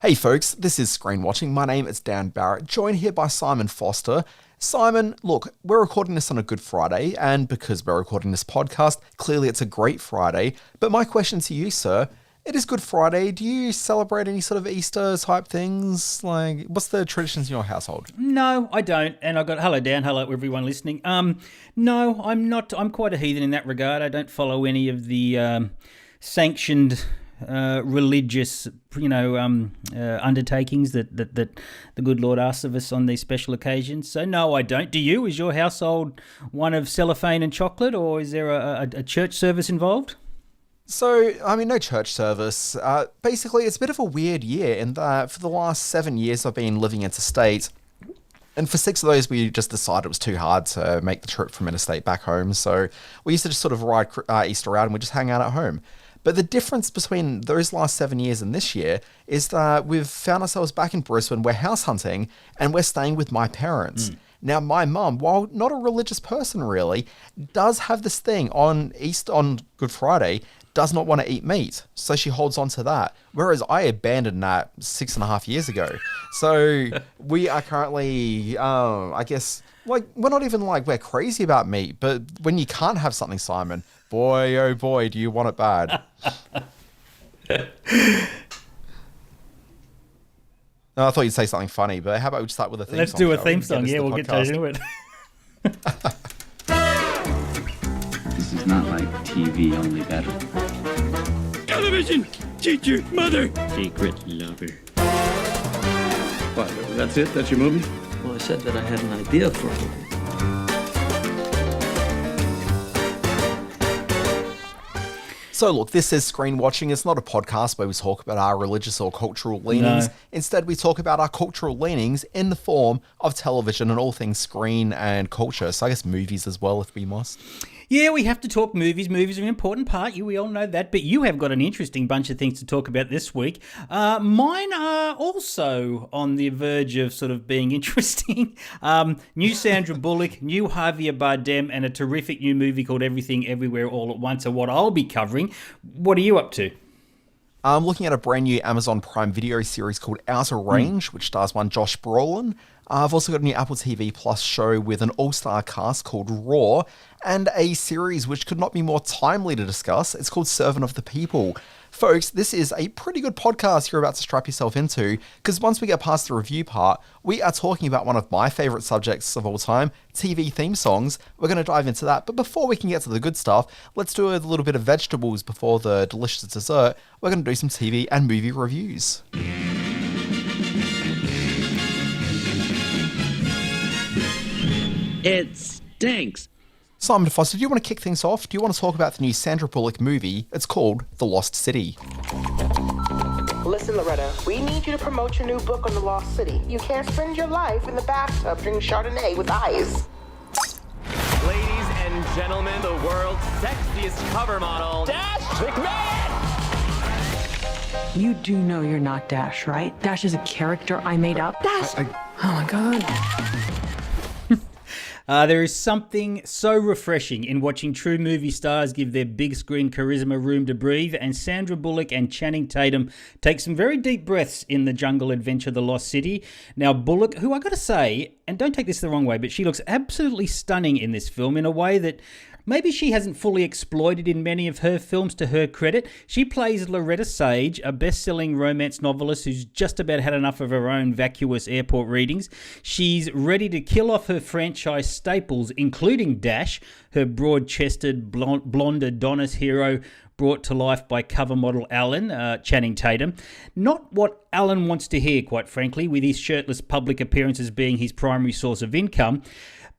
Hey folks, this is Screen Watching. My name is Dan Barrett, joined here by Simon Foster. Simon, look, we're recording this on a Good Friday, and because we're recording this podcast, clearly it's a great Friday. But my question to you, sir, it is Good Friday. Do you celebrate any sort of Easter type things? Like, what's the traditions in your household? No, I don't. And I've got, hello Dan, hello everyone listening. No, I'm not. I'm quite a heathen in that regard. I don't follow any of the sanctioned religious, undertakings that the good Lord asks of us on these special occasions. So no, I don't. Do you? Is your household one of cellophane and chocolate, or is there a church service involved? So, no church service. Basically, it's a bit of a weird year in that for the last 7 years I've been living interstate. And for 6 of those, we just decided it was too hard to make the trip from interstate back home. So we used to just sort of ride Easter out and we just hang out at home. But the difference between those last 7 years and this year is that we've found ourselves back in Brisbane, we're house hunting, and we're staying with my parents. Now, my mum, while not a religious person really, does have this thing on Good Friday, does not want to eat meat. So she holds on to that. Whereas I abandoned that 6.5 years ago. So we are currently, we're not even like we're crazy about meat, but when you can't have something, Simon, boy, oh boy, do you want it bad. No, I thought you'd say something funny, but how about we start with a theme song? Let's do a theme song, yeah, we'll get to it. This is not like TV, only better. Television! Teacher! Mother! Secret lover. What, that's it? That's your movie? Well, I said that I had an idea for a movie. So look, this is Screen Watching. It's not a podcast where we talk about our religious or cultural leanings. No. Instead, we talk about our cultural leanings in the form of television and all things screen and culture. So I guess movies as well, if we must. Yeah, we have to talk movies. Movies are an important part. We all know that. But you have got an interesting bunch of things to talk about this week. Mine are also on the verge of sort of being interesting. New Sandra Bullock, new Javier Bardem, and a terrific new movie called Everything Everywhere All at Once are what I'll be covering. What are you up to? I'm looking at a brand new Amazon Prime Video series called Outer Range, which stars one Josh Brolin. I've also got a new Apple TV Plus show with an all-star cast called Raw, and a series which could not be more timely to discuss. It's called Servant of the People. Folks, this is a pretty good podcast you're about to strap yourself into, because once we get past the review part, we are talking about one of my favourite subjects of all time, TV theme songs. We're going to dive into that, but before we can get to the good stuff, let's do a little bit of vegetables before the delicious dessert. We're going to do some TV and movie reviews. It stinks. Simon Foster, do you want to kick things off? Do you want to talk about the new Sandra Bullock movie? It's called The Lost City. Listen, Loretta, we need you to promote your new book on the Lost City. You can't spend your life in the bathtub drinking Chardonnay with eyes. Ladies and gentlemen, the world's sexiest cover model, Dash McMahon! You do know you're not Dash, right? Dash is a character I made up. Dash! Oh my God. There is something so refreshing in watching true movie stars give their big screen charisma room to breathe, and Sandra Bullock and Channing Tatum take some very deep breaths in the jungle adventure The Lost City. Now Bullock, who I gotta say, and don't take this the wrong way, but she looks absolutely stunning in this film in a way that maybe she hasn't fully exploited in many of her films to her credit. She plays Loretta Sage, a best-selling romance novelist who's just about had enough of her own vacuous airport readings. She's ready to kill off her franchise staples, including Dash, her broad-chested, blonde Adonis hero brought to life by cover model Alan, Channing Tatum. Not what Alan wants to hear, quite frankly, with his shirtless public appearances being his primary source of income.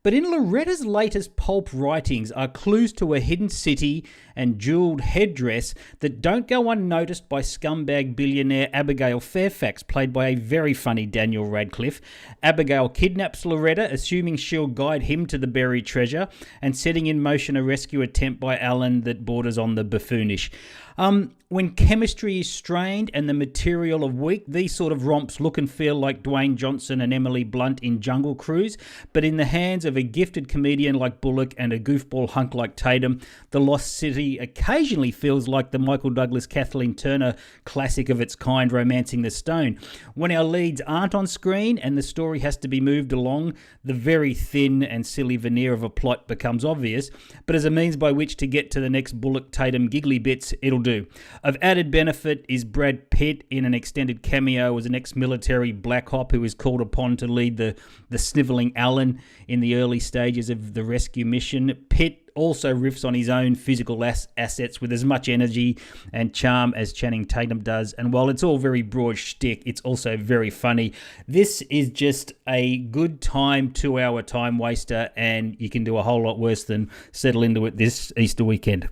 But in Loretta's latest pulp writings are clues to a hidden city and jewelled headdress that don't go unnoticed by scumbag billionaire Abigail Fairfax, played by a very funny Daniel Radcliffe. Abigail kidnaps Loretta, assuming she'll guide him to the buried treasure, and setting in motion a rescue attempt by Alan that borders on the buffoonish. When chemistry is strained and the material of weak, these sort of romps look and feel like Dwayne Johnson and Emily Blunt in Jungle Cruise, but in the hands of a gifted comedian like Bullock and a goofball hunk like Tatum, The Lost City me occasionally feels like the Michael Douglas, Kathleen Turner classic of its kind, Romancing the Stone. When our leads aren't on screen and the story has to be moved along, the very thin and silly veneer of a plot becomes obvious, but as a means by which to get to the next Bullock Tatum giggly bits, it'll do. Of added benefit is Brad Pitt in an extended cameo as an ex-military Black Hop who is called upon to lead the snivelling Alan in the early stages of the rescue mission. Pitt also riffs on his own physical assets with as much energy and charm as Channing Tatum does. And while it's all very broad shtick, it's also very funny. This is just a good time, 2-hour time waster, and you can do a whole lot worse than settle into it this Easter weekend.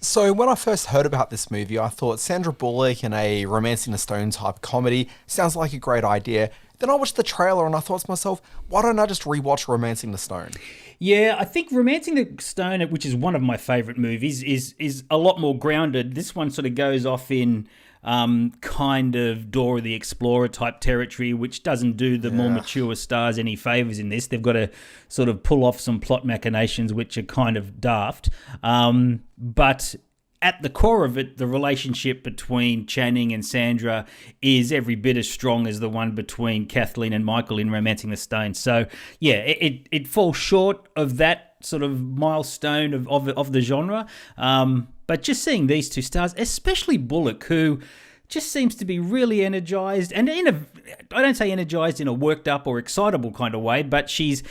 So when I first heard about this movie, I thought Sandra Bullock in a Romancing the Stone type comedy sounds like a great idea. Then I watched the trailer and I thought to myself, why don't I just rewatch Romancing the Stone? Yeah, I think Romancing the Stone, which is one of my favourite movies, is a lot more grounded. This one sort of goes off in kind of Dora the Explorer type territory, which doesn't do the more mature stars any favours in this. They've got to sort of pull off some plot machinations which are kind of daft. But at the core of it, the relationship between Channing and Sandra is every bit as strong as the one between Kathleen and Michael in Romancing the Stone. So, yeah, it falls short of that sort of milestone of the genre. But just seeing these two stars, especially Bullock, who just seems to be really energized, and I don't say energized in a worked up or excitable kind of way, but she's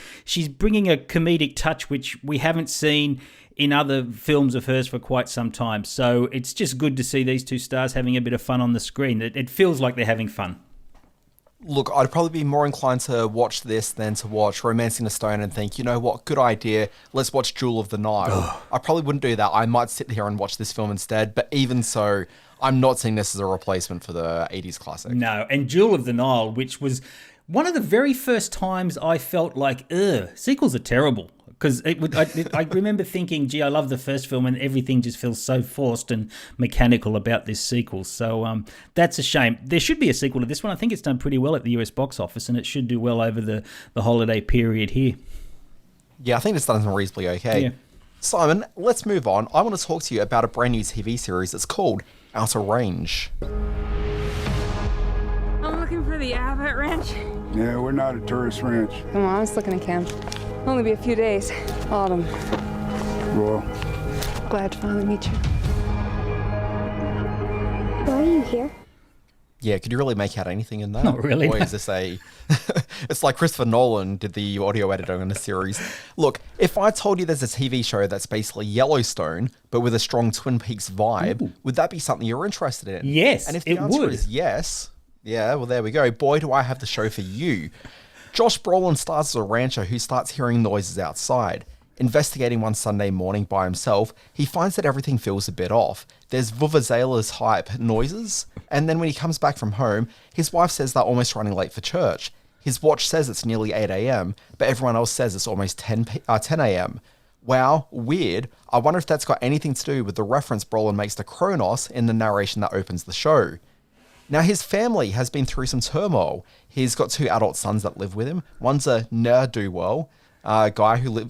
bringing a comedic touch which we haven't seen in other films of hers for quite some time. So it's just good to see these two stars having a bit of fun on the screen. It feels like they're having fun. Look, I'd probably be more inclined to watch this than to watch Romancing the Stone and think, you know what, good idea, let's watch Jewel of the Nile. I probably wouldn't do that. I might sit here and watch this film instead, but even so, I'm not seeing this as a replacement for the 80s classic. No, and Jewel of the Nile, which was one of the very first times I felt like, sequels are terrible. Because I remember thinking, gee, I love the first film and everything just feels so forced and mechanical about this sequel. So that's a shame. There should be a sequel to this one. I think it's done pretty well at the US box office and it should do well over the holiday period here. Yeah, I think it's done reasonably okay. Yeah. Simon, let's move on. I want to talk to you about a brand new TV series that's called Outer Range. I'm looking for the Abbott Ranch. Yeah, we're not a tourist ranch. Come on, let's look in a camp. Only be a few days. Autumn. Well, Glad to finally meet you. Why are you here? Yeah, could you really make out anything in that? Not really. Or is this it's like Christopher Nolan did the audio editing on the series. Look, if I told you there's a TV show that's basically Yellowstone, but with a strong Twin Peaks vibe, would that be something you're interested in? Yes, and if the answer is yes, yeah, well, there we go. Boy, do I have the show for you. Josh Brolin stars as a rancher who starts hearing noises outside. Investigating one Sunday morning by himself, he finds that everything feels a bit off. There's vuvuzelas type noises, and then when he comes back from home, his wife says they're almost running late for church. His watch says it's nearly 8 a.m., but everyone else says it's almost 10 a.m. Wow, weird. I wonder if that's got anything to do with the reference Brolin makes to Kronos in the narration that opens the show. Now, his family has been through some turmoil. He's got 2 adult sons that live with him. One's a ne'er-do-well guy who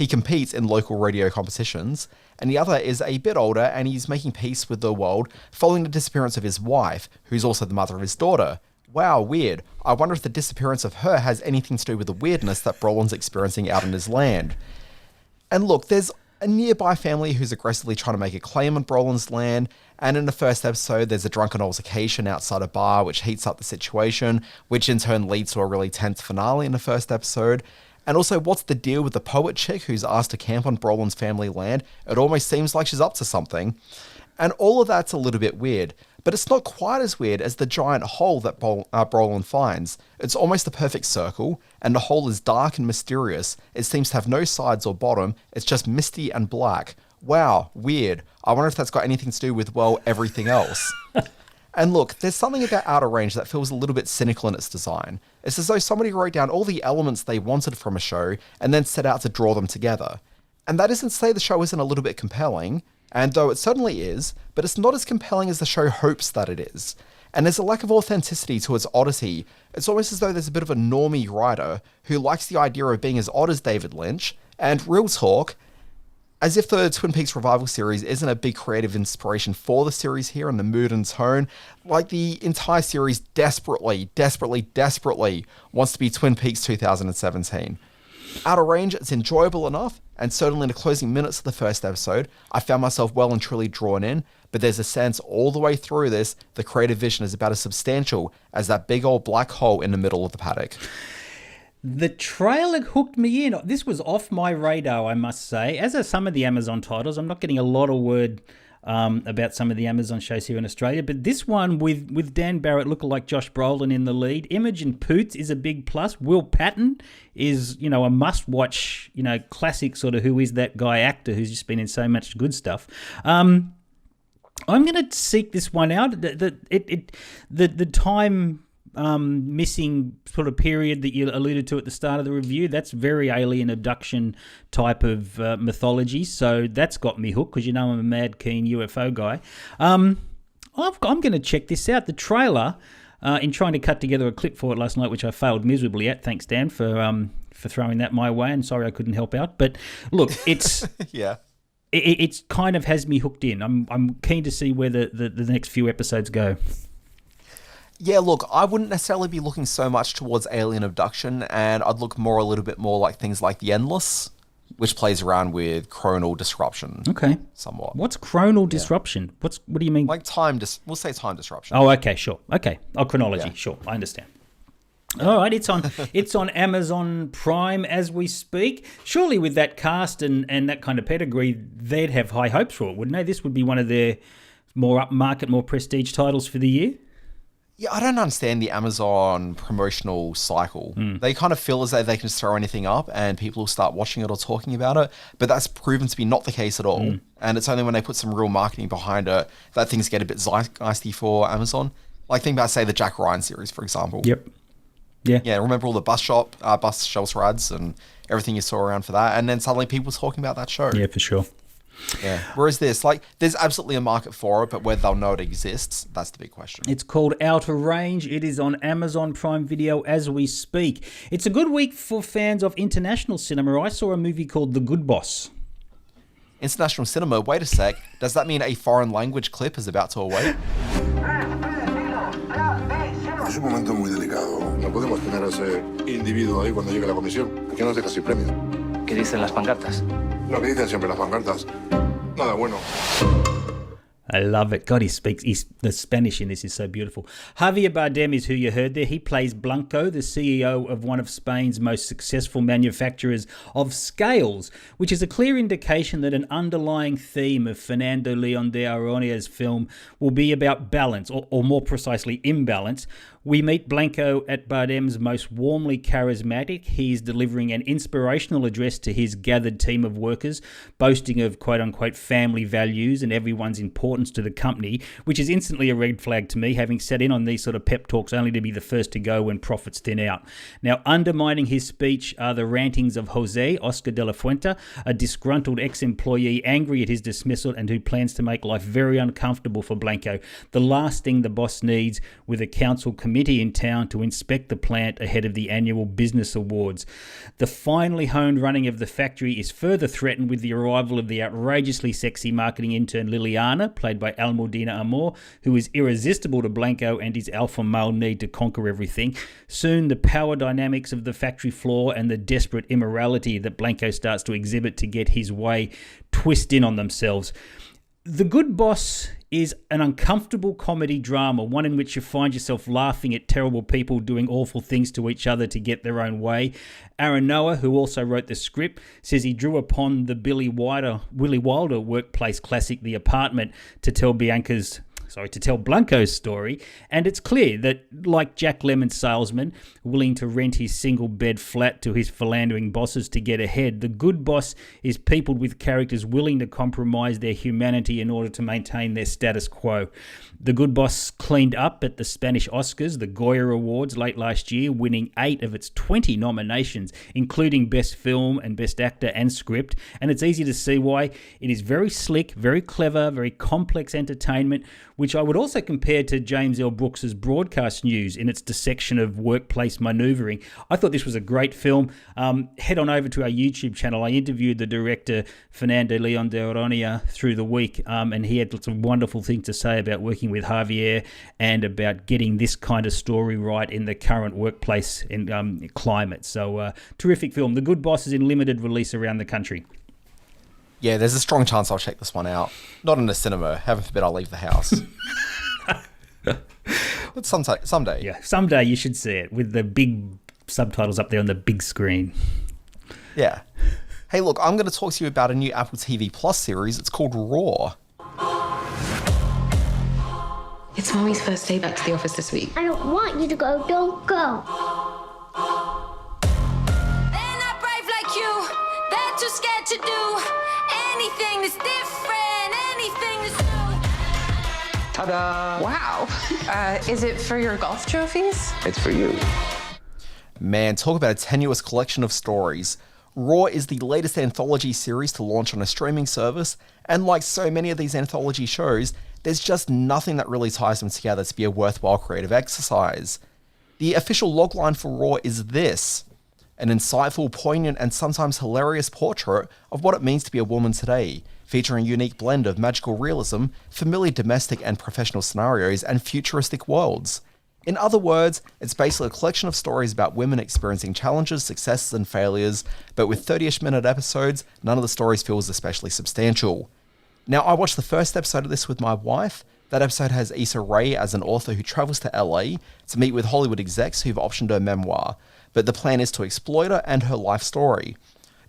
competes in local radio competitions. And the other is a bit older, and he's making peace with the world following the disappearance of his wife, who's also the mother of his daughter. Wow, weird. I wonder if the disappearance of her has anything to do with the weirdness that Brolin's experiencing out in his land. And look, there's a nearby family who's aggressively trying to make a claim on Brolin's land, and in the first episode there's a drunken altercation outside a bar which heats up the situation, which in turn leads to a really tense finale in the first episode. And also, what's the deal with the poet chick who's asked to camp on Brolin's family land? It almost seems like she's up to something. And all of that's a little bit weird, but it's not quite as weird as the giant hole that Brolin finds. It's almost a perfect circle, and the hole is dark and mysterious. It seems to have no sides or bottom, it's just misty and black. Wow, weird. I wonder if that's got anything to do with, well, everything else. And look, there's something about Outer Range that feels a little bit cynical in its design. It's as though somebody wrote down all the elements they wanted from a show and then set out to draw them together. And that isn't to say the show isn't a little bit compelling, and though it certainly is, but it's not as compelling as the show hopes that it is. And there's a lack of authenticity to its oddity. It's almost as though there's a bit of a normie writer who likes the idea of being as odd as David Lynch, and real talk, As if the Twin Peaks revival series isn't a big creative inspiration for the series here and the mood and tone, like the entire series desperately wants to be Twin Peaks 2017. Out of range, it's enjoyable enough, and certainly in the closing minutes of the first episode, I found myself well and truly drawn in, but there's a sense all the way through this, the creative vision is about as substantial as that big old black hole in the middle of the paddock. The trailer hooked me in. This was off my radar, I must say. As are some of the Amazon titles, I'm not getting a lot of word about some of the Amazon shows here in Australia, but this one with Dan Barrett looking like Josh Brolin in the lead, Imogen Poots is a big plus. Will Patton is, a must-watch, classic sort of who is that guy actor who's just been in so much good stuff. I'm going to seek this one out. The time missing sort of period that you alluded to at the start of the review, that's very alien abduction type of mythology, so that's got me hooked because I'm a mad keen UFO guy. I'm going to check this out. The trailer, in trying to cut together a clip for it last night, which I failed miserably at, thanks Dan for throwing that my way, and sorry I couldn't help out, but look, it's yeah. It kind of has me hooked in. I'm keen to see where the next few episodes go. Yeah, look, I wouldn't necessarily be looking so much towards alien abduction, and I'd look a little bit more like things like The Endless, which plays around with chronal disruption. Okay. Somewhat. What's chronal disruption? What do you mean? Like we'll say time disruption. Oh, okay, sure. Okay. Oh, chronology, sure. I understand. All right, it's on Amazon Prime as we speak. Surely with that cast and that kind of pedigree, they'd have high hopes for it, wouldn't they? This would be one of their more upmarket, more prestige titles for the year. Yeah, I don't understand the Amazon promotional cycle. They kind of feel as though they can just throw anything up and people will start watching it or talking about it, but that's proven to be not the case at all. And it's only when they put some real marketing behind it that things get a bit zeitgeisty for Amazon. Like think about, say, the Jack Ryan series, for example. Yep. Yeah. Yeah, remember all the bus shelter ads and everything you saw around for that, and then suddenly people were talking about that show. Yeah, for sure. Yeah. Whereas this, there's absolutely a market for it, but whether they'll know it exists, that's the big question. It's called Outer Range. It is on Amazon Prime Video as we speak. It's a good week for fans of international cinema. I saw a movie called The Good Boss. International cinema? Wait a sec. Does that mean a foreign language clip is about to await? Es un momento muy delicado. No podemos tener a ese individuo ahí cuando llegue la comisión. ¿Por qué no nos deja sin premio? ¿Qué dicen las pancartas? Lo que dicen siempre las pancartas. Nada bueno. I love it. God, the Spanish in this is so beautiful. Javier Bardem is who you heard there. He plays Blanco, the CEO of one of Spain's most successful manufacturers of scales, which is a clear indication that an underlying theme of Fernando León de Aronia's film will be about balance, or more precisely, imbalance. We meet Blanco at Bardem's most warmly charismatic. He's delivering an inspirational address to his gathered team of workers, boasting of quote-unquote family values and everyone's importance to the company, which is instantly a red flag to me, having sat in on these sort of pep talks only to be the first to go when profits thin out. Now, undermining his speech are the rantings of Jose, Oscar de la Fuente, a disgruntled ex-employee angry at his dismissal and who plans to make life very uncomfortable for Blanco. The last thing the boss needs with a council committee in town to inspect the plant ahead of the annual business awards. The finely honed running of the factory is further threatened with the arrival of the outrageously sexy marketing intern Liliana, played by Almudena Amor, who is irresistible to Blanco and his alpha male need to conquer everything. Soon the power dynamics of the factory floor and the desperate immorality that Blanco starts to exhibit to get his way twist in on themselves. The Good Boss is an uncomfortable comedy drama, one in which you find yourself laughing at terrible people doing awful things to each other to get their own way. Aaron Noah, who also wrote the script, says he drew upon the Willy Wilder workplace classic The Apartment to tell Blanco's story, and it's clear that, like Jack Lemmon's salesman, willing to rent his single bed flat to his philandering bosses to get ahead, The Good Boss is peopled with characters willing to compromise their humanity in order to maintain their status quo. The Good Boss cleaned up at the Spanish Oscars, the Goya Awards, late last year, winning 8 of its 20 nominations, including Best Film and Best Actor and Script, and it's easy to see why. It is very slick, very clever, very complex entertainment which I would also compare to James L. Brooks's Broadcast News in its dissection of workplace manoeuvring. I thought this was a great film. Head on over to our YouTube channel. I interviewed the director, Fernando Leon de Oronia, through the week, and he had lots of wonderful things to say about working with Javier and about getting this kind of story right in the current workplace and climate. So, terrific film. The Good Boss is in limited release around the country. Yeah, there's a strong chance I'll check this one out. Not in a cinema. Heaven forbid I'll leave the house. But someday. Yeah, someday you should see it with the big subtitles up there on the big screen. Yeah. Hey, look, I'm going to talk to you about a new Apple TV Plus series. It's called Raw. It's Mommy's first day back to the office this week. I don't want you to go. Don't go. They're not brave like you. They're too scared to do anything that's different, anything that's new. Ta-da! Wow. Is it for your golf trophies? It's for you. Man, talk about a tenuous collection of stories. Raw is the latest anthology series to launch on a streaming service, and like so many of these anthology shows, there's just nothing that really ties them together to be a worthwhile creative exercise. The official logline for Raw is this: an insightful, poignant, and sometimes hilarious portrait of what it means to be a woman today, featuring a unique blend of magical realism, familiar domestic and professional scenarios, and futuristic worlds. In other words, it's basically a collection of stories about women experiencing challenges, successes, and failures, but with 30-ish minute episodes, none of the stories feels especially substantial. Now, I watched the first episode of this with my wife. That episode has Issa Rae as an author who travels to LA to meet with Hollywood execs who've optioned her memoir, but the plan is to exploit her and her life story.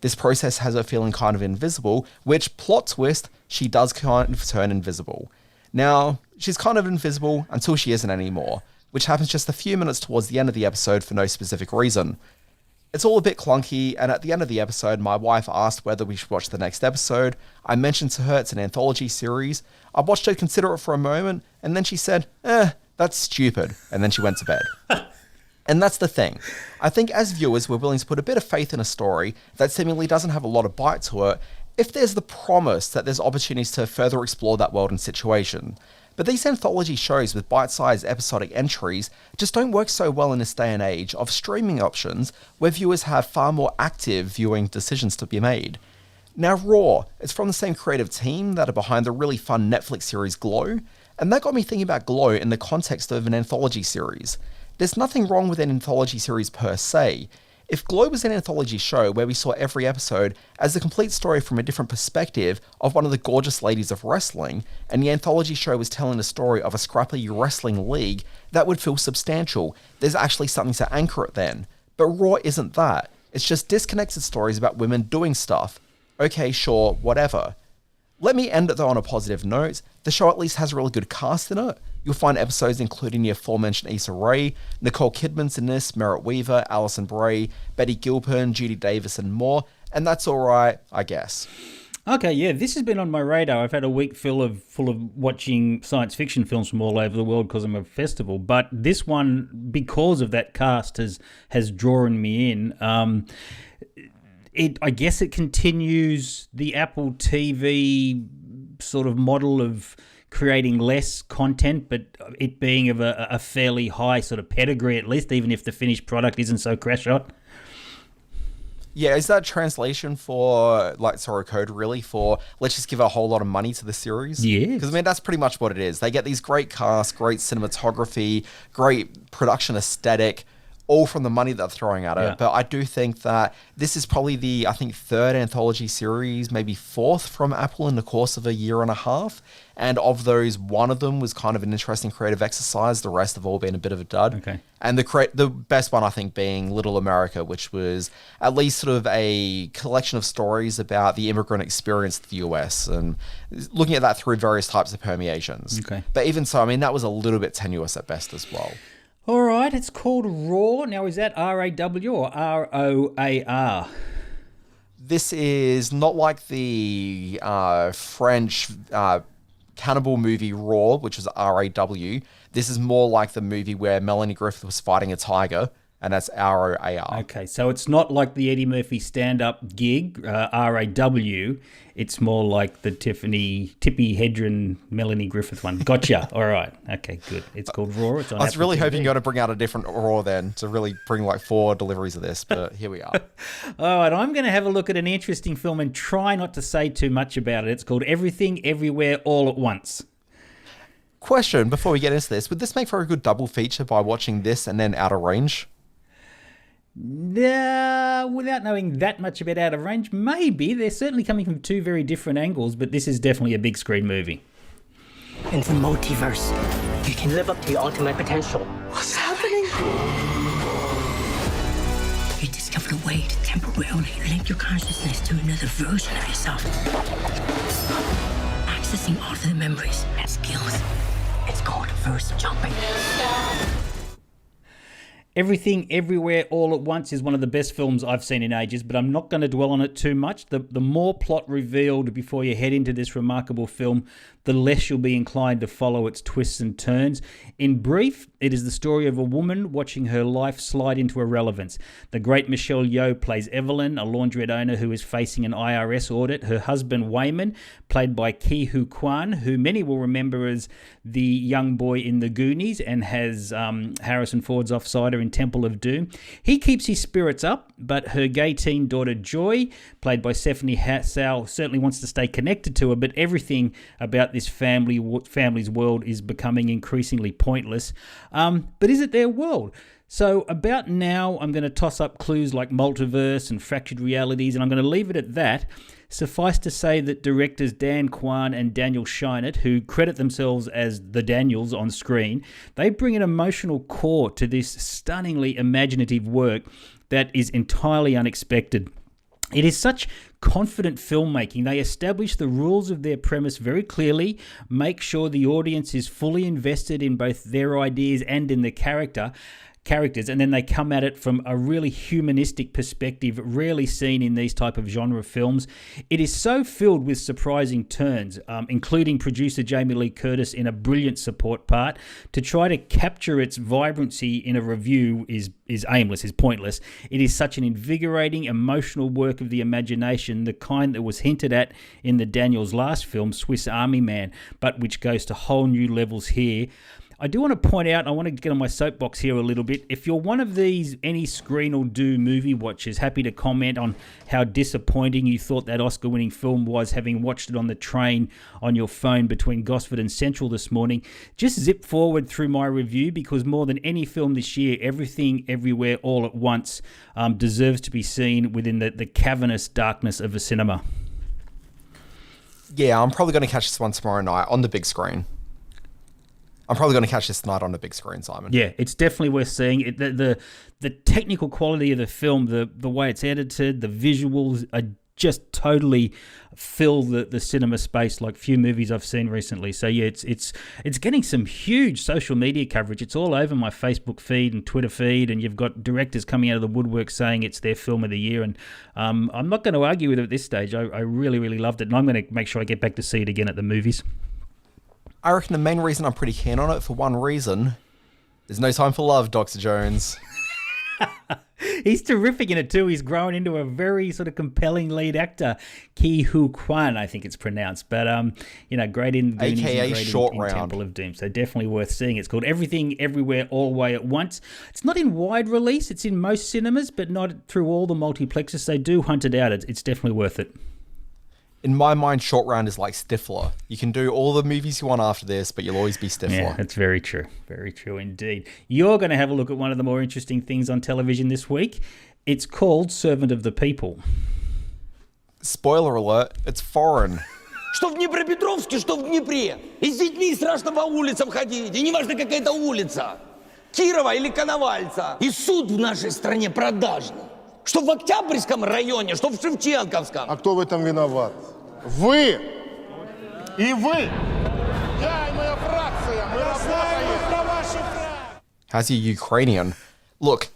This process has her feeling kind of invisible, which, plot twist, she does kind of turn invisible. Now, she's kind of invisible until she isn't anymore, which happens just a few minutes towards the end of the episode for no specific reason. It's all a bit clunky, and at the end of the episode, my wife asked whether we should watch the next episode. I mentioned to her it's an anthology series. I watched her consider it for a moment, and then she said, that's stupid, and then she went to bed. And that's the thing. I think as viewers, we're willing to put a bit of faith in a story that seemingly doesn't have a lot of bite to it if there's the promise that there's opportunities to further explore that world and situation. But these anthology shows with bite-sized episodic entries just don't work so well in this day and age of streaming options where viewers have far more active viewing decisions to be made. Now, Raw, it's from the same creative team that are behind the really fun Netflix series Glow, and that got me thinking about Glow in the context of an anthology series. There's nothing wrong with an anthology series per se. If Glow was an anthology show where we saw every episode as a complete story from a different perspective of one of the gorgeous ladies of wrestling, and the anthology show was telling the story of a scrappy wrestling league, that would feel substantial. There's actually something to anchor it then. But Raw isn't that. It's just disconnected stories about women doing stuff. Okay, sure, whatever. Let me end it though on a positive note. The show at least has a really good cast in it. You'll find episodes including the aforementioned Issa Rae, Nicole Kidman's in this, Merritt Weaver, Alison Bray, Betty Gilpin, Judy Davis, and more. And that's all right, I guess. Okay, yeah, this has been on my radar. I've had a week full of watching science fiction films from all over the world because I'm a festival. But this one, because of that cast, has drawn me in. I guess it continues the Apple TV sort of model of creating less content, but it being of a fairly high sort of pedigree at least, even if the finished product isn't so crash hot. Yeah, is that translation for, code really, for let's just give a whole lot of money to the series? Yeah. Because, that's pretty much what it is. They get these great casts, great cinematography, great production aesthetic, all from the money they're throwing at it. Yeah. But I do think that this is probably the, third anthology series, maybe fourth from Apple in the course of a year and a half. And of those, one of them was kind of an interesting creative exercise. The rest have all been a bit of a dud. Okay. And the best one, I think, being Little America, which was at least sort of a collection of stories about the immigrant experience to the US and looking at that through various types of permeations. Okay. But even so, that was a little bit tenuous at best as well. All right, it's called Raw. Now, is that R-A-W or R-O-A-R? This is not like the French cannibal movie Raw, which was R-A-W. This is more like the movie where Melanie Griffith was fighting a tiger. and that's ROAR. Okay, so it's not like the Eddie Murphy stand-up gig, RAW. It's more like the Tippy Hedren, Melanie Griffith one. Gotcha. All right. Okay, good. It's called Raw. It's on I was Apple really TV. hoping you're going to bring out a different Raw then to really bring like 4 deliveries of this, but here we are. All right, I'm going to have a look at an interesting film and try not to say too much about it. It's called Everything, Everywhere, All at Once. Question before we get into this: would this make for a good double feature by watching this and then Out of Range? Without knowing that much about Out of Range, maybe. They're certainly coming from 2 very different angles, but this is definitely a big screen movie. In the multiverse, you can live up to your ultimate potential. What's happening? You discovered a way to temporarily link your consciousness to another version of yourself. Accessing all of the memories and skills. It's called verse jumping. Everything, Everywhere, All at Once is one of the best films I've seen in ages, but I'm not going to dwell on it too much. The more plot revealed before you head into this remarkable film, the less you'll be inclined to follow its twists and turns. In brief, it is the story of a woman watching her life slide into irrelevance. The great Michelle Yeoh plays Evelyn, a laundrette owner who is facing an IRS audit. Her husband, Wayman, played by Ke Huy Quan, who many will remember as the young boy in The Goonies and has Harrison Ford's Offsider in Temple of Doom. He keeps his spirits up, but her gay teen daughter, Joy, played by Stephanie Hassel, certainly wants to stay connected to her, but everything about this family's world is becoming increasingly pointless. But is it their world? So about now, I'm going to toss up clues like multiverse and fractured realities, and I'm going to leave it at that. Suffice to say that directors Dan Kwan and Daniel Scheinert, who credit themselves as the Daniels on screen, they bring an emotional core to this stunningly imaginative work that is entirely unexpected. It is such confident filmmaking. They establish the rules of their premise very clearly, make sure the audience is fully invested in both their ideas and in the characters, and then they come at it from a really humanistic perspective, rarely seen in these type of genre films. It is so filled with surprising turns, including producer Jamie Lee Curtis in a brilliant support part. To try to capture its vibrancy in a review is aimless, is pointless. It is such an invigorating, emotional work of the imagination, the kind that was hinted at in the Daniels' last film, Swiss Army Man, but which goes to whole new levels here. I do want to point out, I want to get on my soapbox here a little bit. If you're one of these any screen or do movie watchers, happy to comment on how disappointing you thought that Oscar-winning film was, having watched it on the train on your phone between Gosford and Central this morning. Just zip forward through my review, because more than any film this year, Everything, Everywhere, All at Once deserves to be seen within the cavernous darkness of a cinema. Yeah, I'm probably going to catch this one tomorrow night on the big screen. I'm probably going to catch this tonight on the big screen, Simon. Yeah, it's definitely worth seeing. The technical quality of the film, the way it's edited, the visuals are just totally fill the cinema space like few movies I've seen recently. So yeah, it's getting some huge social media coverage. It's all over my Facebook feed and Twitter feed, and you've got directors coming out of the woodwork saying it's their film of the year. And I'm not going to argue with it at this stage. I really, really loved it, and I'm going to make sure I get back to see it again at the movies. I reckon the main reason I'm pretty keen on it, for one reason, there's no time for love, Dr. Jones. He's terrific in it too. He's grown into a very sort of compelling lead actor. Ke Huy Quan, I think it's pronounced. But, great in Goonies, AKA great Short in Round. Temple of Doom. So definitely worth seeing. It's called Everything, Everywhere, All Way at Once. It's not in wide release. It's in most cinemas, but not through all the multiplexes. They do hunt it out. It's definitely worth it. In my mind, Short Round is like Stifler. You can do all the movies you want after this, but you'll always be Stifler. Yeah, that's very true. Very true indeed. You're going to have a look at one of the more interesting things on television this week. It's called Servant of the People. Spoiler alert, it's foreign. Что в Днепропетровске, что в Днепре. И с детьми страшно по улицам ходить. И неважно, какая это улица. Кирова или Коновальца. И суд в нашей стране продажный. Что в Октябрьском районе, что в Шевченковском. А кто в этом виноват? Вы! И вы! Я и моя фракция! Мы работаем на вашу фракцию! How's your Ukrainian? Look,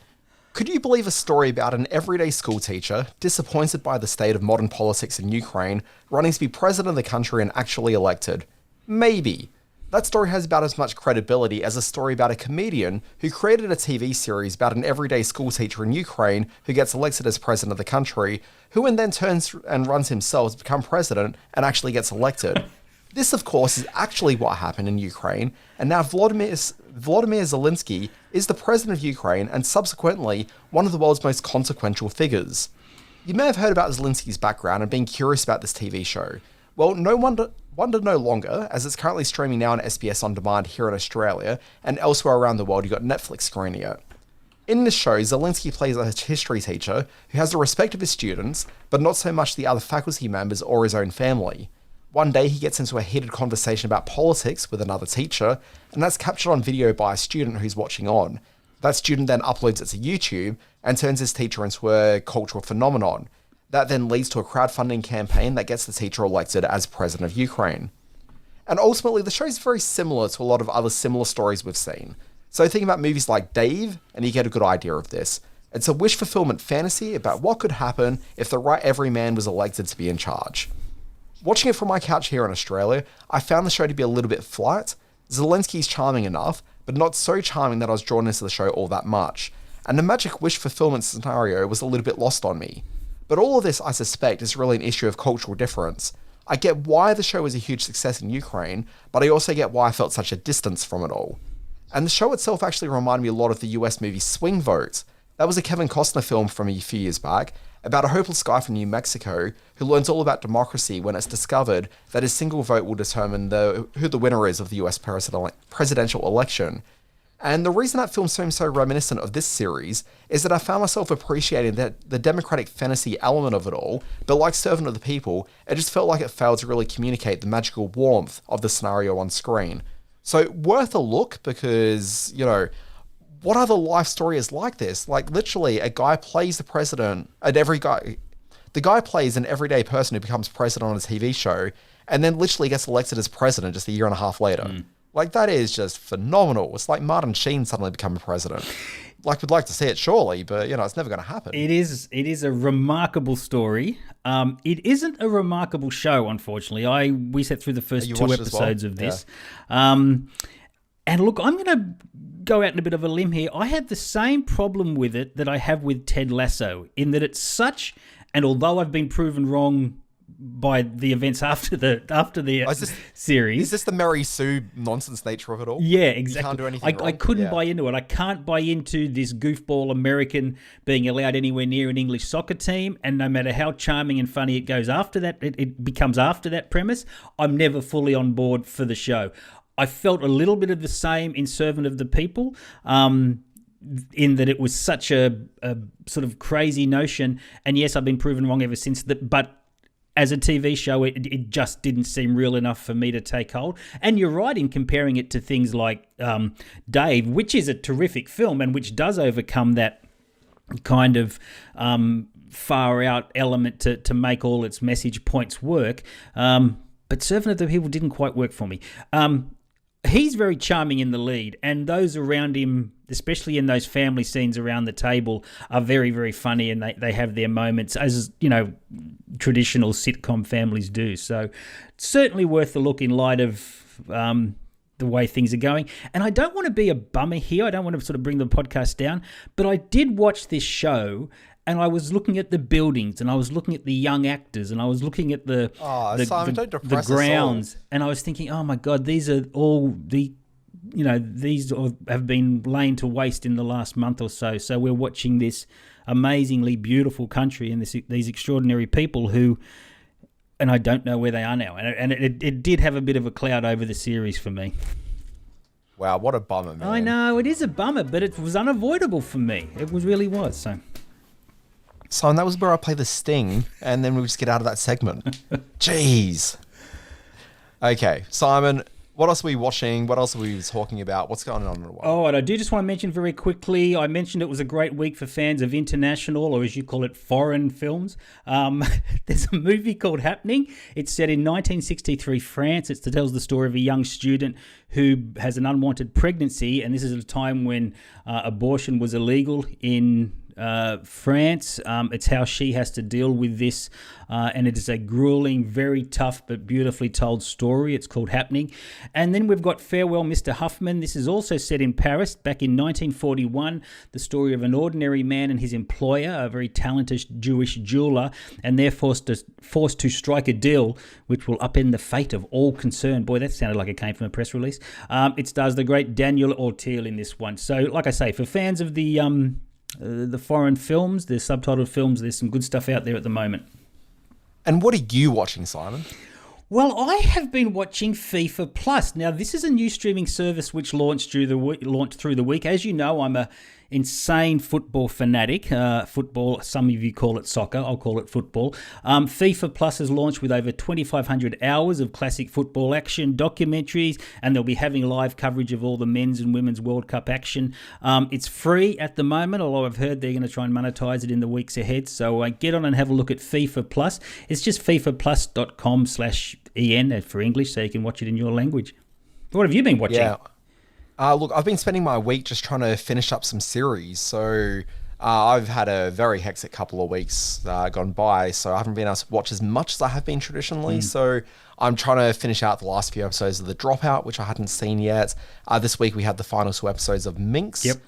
could you believe a story about an everyday school teacher, disappointed by the state of modern politics in Ukraine, running to be president of the country and actually elected? Maybe. That story has about as much credibility as a story about a comedian who created a TV series about an everyday school teacher in Ukraine who gets elected as president of the country, who then turns and runs himself to become president and actually gets elected. This, of course, is actually what happened in Ukraine, and now Volodymyr Zelensky is the president of Ukraine and subsequently one of the world's most consequential figures. You may have heard about Zelensky's background and been curious about this TV show. Well, no wonder no longer, as it's currently streaming now on SBS On Demand here in Australia, and elsewhere around the world you've got Netflix screening it. In this show, Zelensky plays a history teacher who has the respect of his students, but not so much the other faculty members or his own family. One day he gets into a heated conversation about politics with another teacher, and that's captured on video by a student who's watching on. That student then uploads it to YouTube and turns his teacher into a cultural phenomenon. That then leads to a crowdfunding campaign that gets the teacher elected as president of Ukraine. And ultimately, the show is very similar to a lot of other similar stories we've seen. So think about movies like Dave, and you get a good idea of this. It's a wish fulfillment fantasy about what could happen if the right everyman was elected to be in charge. Watching it from my couch here in Australia, I found the show to be a little bit flat. Zelensky's charming enough, but not so charming that I was drawn into the show all that much. And the magic wish fulfillment scenario was a little bit lost on me. But all of this, I suspect, is really an issue of cultural difference. I get why the show was a huge success in Ukraine, but I also get why I felt such a distance from it all. And the show itself actually reminded me a lot of the US movie Swing Vote. That was a Kevin Costner film from a few years back, about a hopeless guy from New Mexico who learns all about democracy when it's discovered that his single vote will determine who the winner is of the US presidential election. And the reason that film seems so reminiscent of this series is that I found myself appreciating the democratic fantasy element of it all, but like Servant of the People, it just felt like it failed to really communicate the magical warmth of the scenario on screen. So worth a look because, what other life story is like this? Like literally a guy plays the president and the guy plays an everyday person who becomes president on a TV show and then literally gets elected as president just a year and a half later. Like that is just phenomenal. It's like Martin Sheen suddenly becoming president. Like we'd like to see it surely, but it's never going to happen. It is a remarkable story. It isn't a remarkable show, unfortunately. We sat through the first 2 episodes of this. Yeah. And look, I'm going to go out in a bit of a limb here. I had the same problem with it that I have with Ted Lasso, in that it's such, and although I've been proven wrong by the events after the series. Is this the Mary Sue nonsense nature of it all? Yeah, exactly. You can't do anything wrong. I couldn't buy into it. I can't buy into this goofball American being allowed anywhere near an English soccer team, and no matter how charming and funny it goes after that, it becomes after that premise, I'm never fully on board for the show. I felt a little bit of the same in Servant of the People, in that it was such a sort of crazy notion, and yes, I've been proven wrong ever since that, but as a TV show, it just didn't seem real enough for me to take hold. And you're right in comparing it to things like Dave, which is a terrific film and which does overcome that kind of far-out element to make all its message points work. But Servant of the People didn't quite work for me. He's very charming in the lead, and those around him, especially in those family scenes around the table, are very, very funny, and they have their moments, as traditional sitcom families do. So certainly worth a look in light of the way things are going. And I don't want to be a bummer here. I don't want to sort of bring the podcast down, but I did watch this show, and I was looking at the buildings, and I was looking at the young actors, and I was looking at the grounds, and I was thinking, oh my God, these are all these have been laid to waste in the last month or so. So we're watching this amazingly beautiful country and these extraordinary people who, and I don't know where they are now. And it did have a bit of a cloud over the series for me. Wow, what a bummer, man. I know, it is a bummer, but it was unavoidable for me. It really was, so... So that was where I play the sting, and then we just get out of that segment. Jeez. Okay, Simon, what else are we watching? What else are we talking about? What's going on in the world? Oh, and I do just want to mention very quickly, I mentioned it was a great week for fans of international, or as you call it, foreign films. There's a movie called Happening. It's set in 1963 France. It tells the story of a young student who has an unwanted pregnancy, and this is a time when abortion was illegal in France. It's how she has to deal with this, and it is a grueling, very tough but beautifully told story. It's called Happening. And then we've got Farewell, Mr. Huffman. This is also set in Paris back in 1941, the story of an ordinary man and his employer, a very talented Jewish jeweler, and they're forced to strike a deal which will upend the fate of all concerned. Boy, that sounded like it came from a press release. It stars the great Daniel Auteuil in this one. So, like I say, for fans of the foreign films, the subtitled films, there's some good stuff out there at the moment. And what are you watching, Simon? Well, I have been watching FIFA Plus. Now, this is a new streaming service which launched through the week. As you know, I'm a insane football fanatic. Football, some of you call it soccer, I'll call it football. FIFA Plus has launched with over 2,500 hours of classic football action, documentaries, and they'll be having live coverage of all the men's and women's World Cup action. It's free at the moment, although I've heard they're going to try and monetize it in the weeks ahead. So get on and have a look at FIFA Plus. It's just fifaplus.com/en for English, so you can watch it in your language. What have you been watching? Yeah. Look, I've been spending my week just trying to finish up some series. So I've had a very hectic couple of weeks gone by, so I haven't been able to watch as much as I have been traditionally. So I'm trying to finish out the last few episodes of The Dropout, which I hadn't seen yet. This week we had the final 2 episodes of Minx. Yep.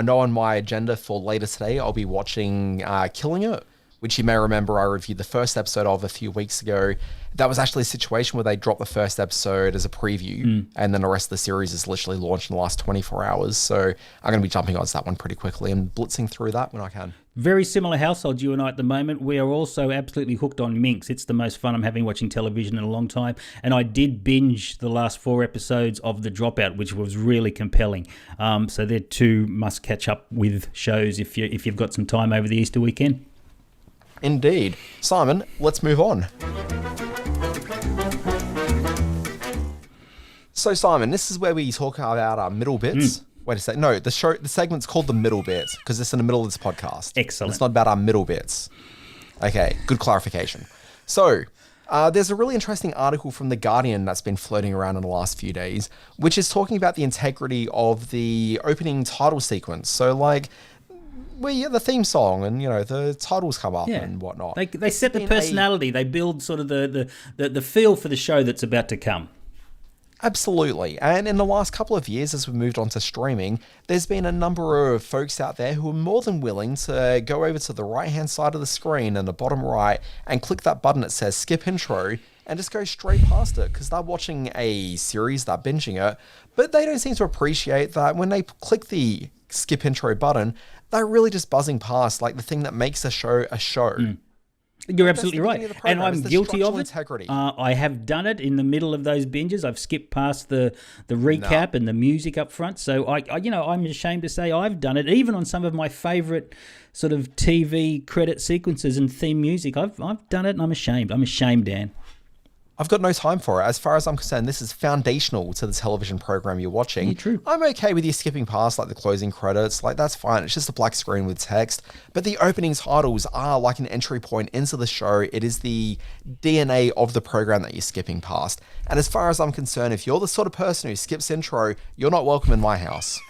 Know on my agenda for later today, I'll be watching Killing It, which you may remember I reviewed the first episode of a few weeks ago. That was actually a situation where they dropped the first episode as a preview, and then the rest of the series is literally launched in the last 24 hours. So I'm going to be jumping onto that one pretty quickly and blitzing through that when I can. Very similar household, you and I at the moment. We are also absolutely hooked on Minx. It's the most fun I'm having watching television in a long time. And I did binge the last 4 episodes of The Dropout, which was really compelling. So they're 2 must catch up with shows if you've got some time over the Easter weekend. Indeed. Simon, let's move on. So, Simon, this is where we talk about our middle bits. Wait a sec. No, the segment's called The Middle Bit because it's in the middle of this podcast. Excellent. And it's not about our middle bits. Okay, good clarification. So, there's a really interesting article from The Guardian that's been floating around in the last few days, which is talking about the integrity of the opening title sequence. So, like, where you get the theme song and, you know, the titles come up and whatnot. They set the personality. They build sort of the feel for the show that's about to come. Absolutely. And in the last couple of years, as we moved on to streaming, there's been a number of folks out there who are more than willing to go over to the right-hand side of the screen in the bottom right and click that button that says skip intro and just go straight past it because they're watching a series, they're binging it, but they don't seem to appreciate that when they click the skip intro button, they're really just buzzing past like the thing that makes a show a show. You're absolutely right. And I'm guilty of it. Integrity. I have done it in the middle of those binges. I've skipped past the recap and the music up front. So I'm ashamed to say I've done it, even on some of my favorite sort of TV credit sequences and theme music. I've done it and I'm ashamed. I'm ashamed, Dan. I've got no time for it. As far as I'm concerned, this is foundational to the television program you're watching. Yeah, true. I'm okay with you skipping past like the closing credits. Like, that's fine. It's just a black screen with text. But the opening titles are like an entry point into the show. It is the DNA of the program that you're skipping past. And as far as I'm concerned, if you're the sort of person who skips intro, you're not welcome in my house.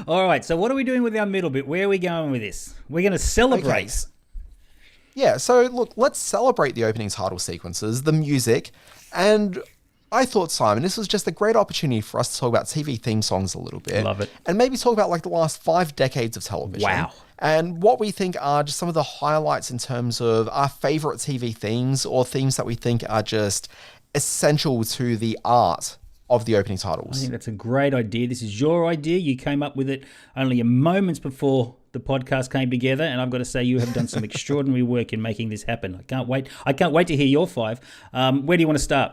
All right. So what are we doing with our middle bit? Where are we going with this? We're going to celebrate. Okay. Yeah, so look, let's celebrate the opening title sequences, the music, and I thought, Simon, this was just a great opportunity for us to talk about TV theme songs a little bit. Love it. And maybe talk about like the last 5 decades of television. Wow. And what we think are just some of the highlights in terms of our favorite TV themes or themes that we think are just essential to the art of the opening titles. I think that's a great idea. This is your idea. You came up with it only a moments before the podcast came together, and I've got to say you have done some extraordinary work in making this happen. I can't wait to hear your 5. Where do you want to start?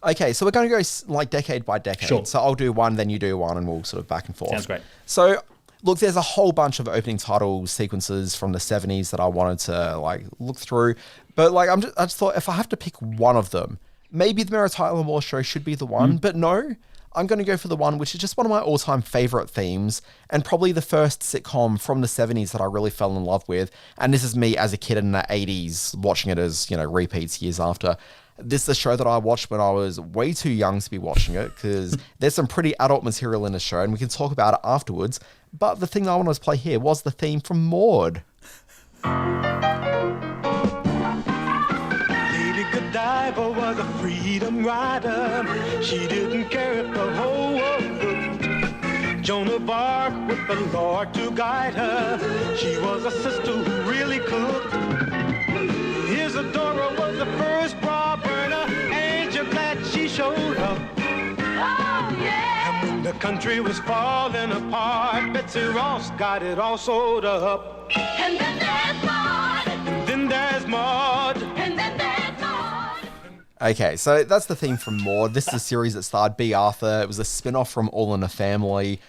Okay, so we're going to go like decade by decade. Sure. So I'll do one, then you do one, and we'll sort of back and forth. Sounds great. So look, there's a whole bunch of opening title sequences from the 70s that I wanted to like look through, but like I just thought if I have to pick one of them, maybe the Mary Tyler Moore Show should be the one, but no, I'm going to go for the one which is just one of my all-time favorite themes and probably the first sitcom from the 70s that I really fell in love with. And this is me as a kid in the 80s watching it as, you know, repeats years after. This is a show that I watched when I was way too young to be watching it, because there's some pretty adult material in the show, and we can talk about it afterwards. But the thing that I wanted to play here was the theme from Maude. Lady Godiva was a freedom rider. She didn't care if the whole world looked. Joan of Arc with the Lord to guide her. She was a sister who really cooked. Isadora was the first bra burner. Ain't you glad she showed up? Oh, yeah! And when the country was falling apart, Betsy Ross got it all sewed up. And then there's Maude. And then there's Maude. And then there's Maude. Okay, so that's the theme from Maude. This is a series that starred B. Arthur. It was a spin-off from All in the Family,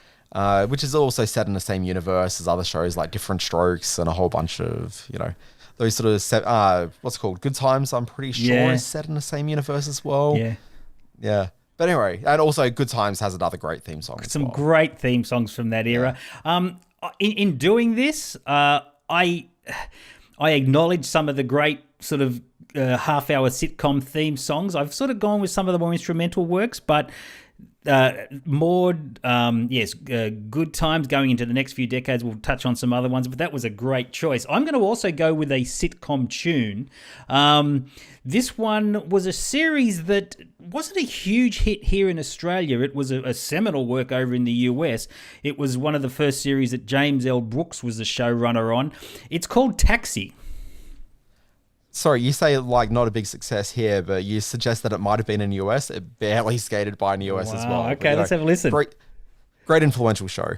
which is also set in the same universe as other shows like Different Strokes and a whole bunch of, those sort of, what's it called? Good Times, I'm pretty sure, is set in the same universe as well. Yeah. Yeah. But anyway, and also Good Times has another great theme song. Some great theme songs from that era. In doing this, I acknowledge some of the great sort of half-hour sitcom theme songs. I've sort of gone with some of the more instrumental works, but Maude, yes, Good Times going into the next few decades. We'll touch on some other ones, but that was a great choice. I'm going to also go with a sitcom tune. This one was a series that wasn't a huge hit here in Australia. It was a seminal work over in the US. It was one of the first series that James L. Brooks was the showrunner on. It's called Taxi. Sorry, you say like not a big success here, but you suggest that it might have been in the US. It barely skated by in the US as well. Okay, let's have a listen. Great influential show.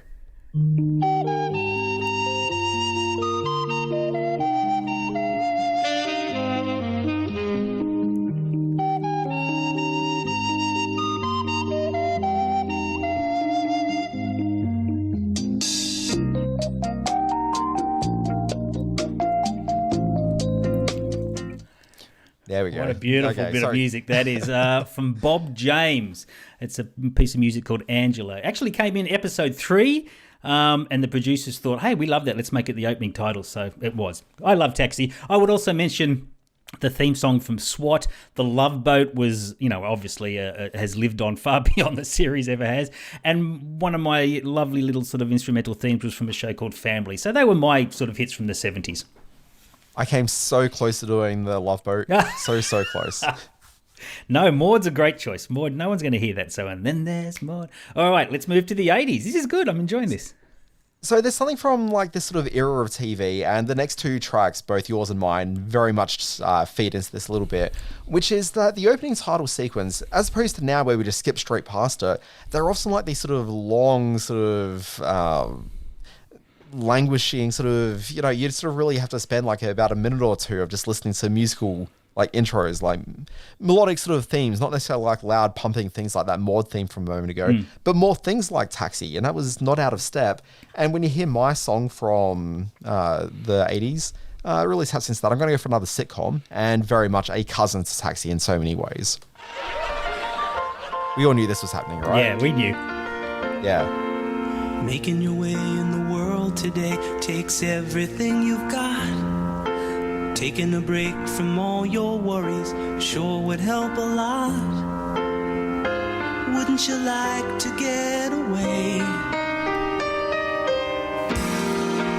There we go. What a beautiful bit of music that is. From Bob James. It's a piece of music called Angela. Actually came in episode 3, and the producers thought, hey, we love that. Let's make it the opening title. So it was. I love Taxi. I would also mention the theme song from SWAT. The Love Boat was, obviously has lived on far beyond the series ever has. And one of my lovely little sort of instrumental themes was from a show called Family. So they were my sort of hits from the 70s. I came so close to doing the Love Boat. so close. No, Maude's a great choice. Maude, no one's going to hear that. So, and then there's Maude. All right, let's move to the 80s. This is good. I'm enjoying this. So there's something from like this sort of era of TV, and the next two tracks, both yours and mine, very much feed into this a little bit, which is that the opening title sequence, as opposed to now where we just skip straight past it, they're often like these sort of long sort of languishing sort of, you sort of really have to spend like about a minute or two of just listening to musical like intros, like melodic sort of themes, not necessarily like loud pumping things like that Maude theme from a moment ago, but more things like Taxi, and that was not out of step. And when you hear my song from the 80s, it really taps into that. I'm going to go for another sitcom, and very much a cousin to Taxi in so many ways. We all knew this was happening, right? Yeah, we knew. Yeah. Making your way in the world today takes everything you've got. Taking a break from all your worries sure would help a lot. Wouldn't you like to get away?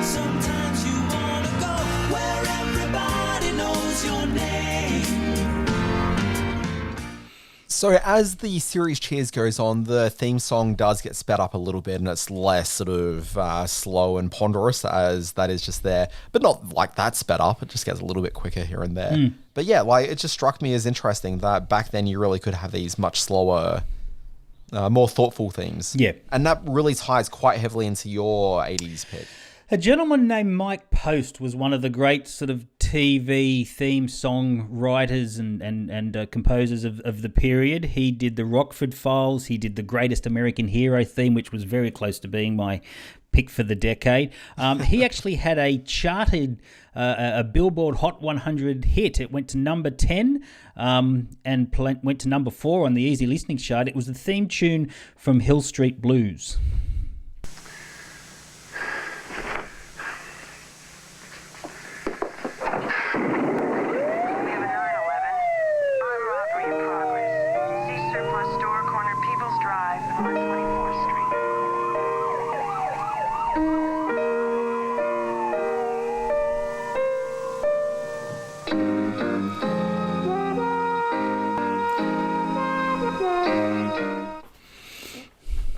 Sometimes you wanna go where everybody knows your name. So as the series Cheers goes on, the theme song does get sped up a little bit, and it's less sort of slow and ponderous as that is just there, but not like that sped up. It just gets a little bit quicker here and there. But yeah, like it just struck me as interesting that back then you really could have these much slower, more thoughtful themes. Yeah. And that really ties quite heavily into your 80s pick. A gentleman named Mike Post was one of the great sort of TV theme song writers and composers of the period. He did the Rockford Files. He did the Greatest American Hero theme, which was very close to being my pick for the decade. He actually had a charted, a Billboard Hot 100 hit. It went to number 10 and went to number 4 on the Easy Listening chart. It was the theme tune from Hill Street Blues.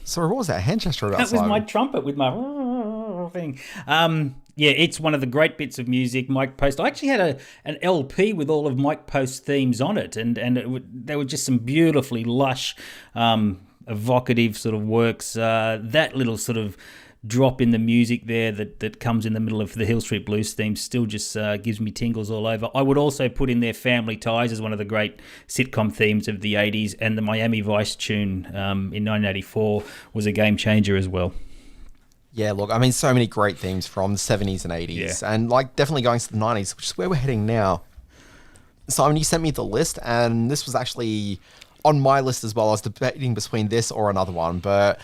Sorry, what was that hand gesture about? That was my trumpet with my thing. Yeah, it's one of the great bits of music. Mike Post. I actually had an LP with all of Mike Post's themes on it, and they were just some beautifully lush, evocative sort of works. That little sort of drop in the music there that comes in the middle of the Hill Street Blues theme still just gives me tingles all over. I would also put in there Family Ties as one of the great sitcom themes of the 80s, and the Miami Vice tune in 1984 was a game changer as well. Yeah, look, I mean, so many great themes from the 70s and 80s, and like definitely going to the 90s, which is where we're heading now. Simon, you sent me the list, and this was actually on my list as well. I was debating between this or another one, but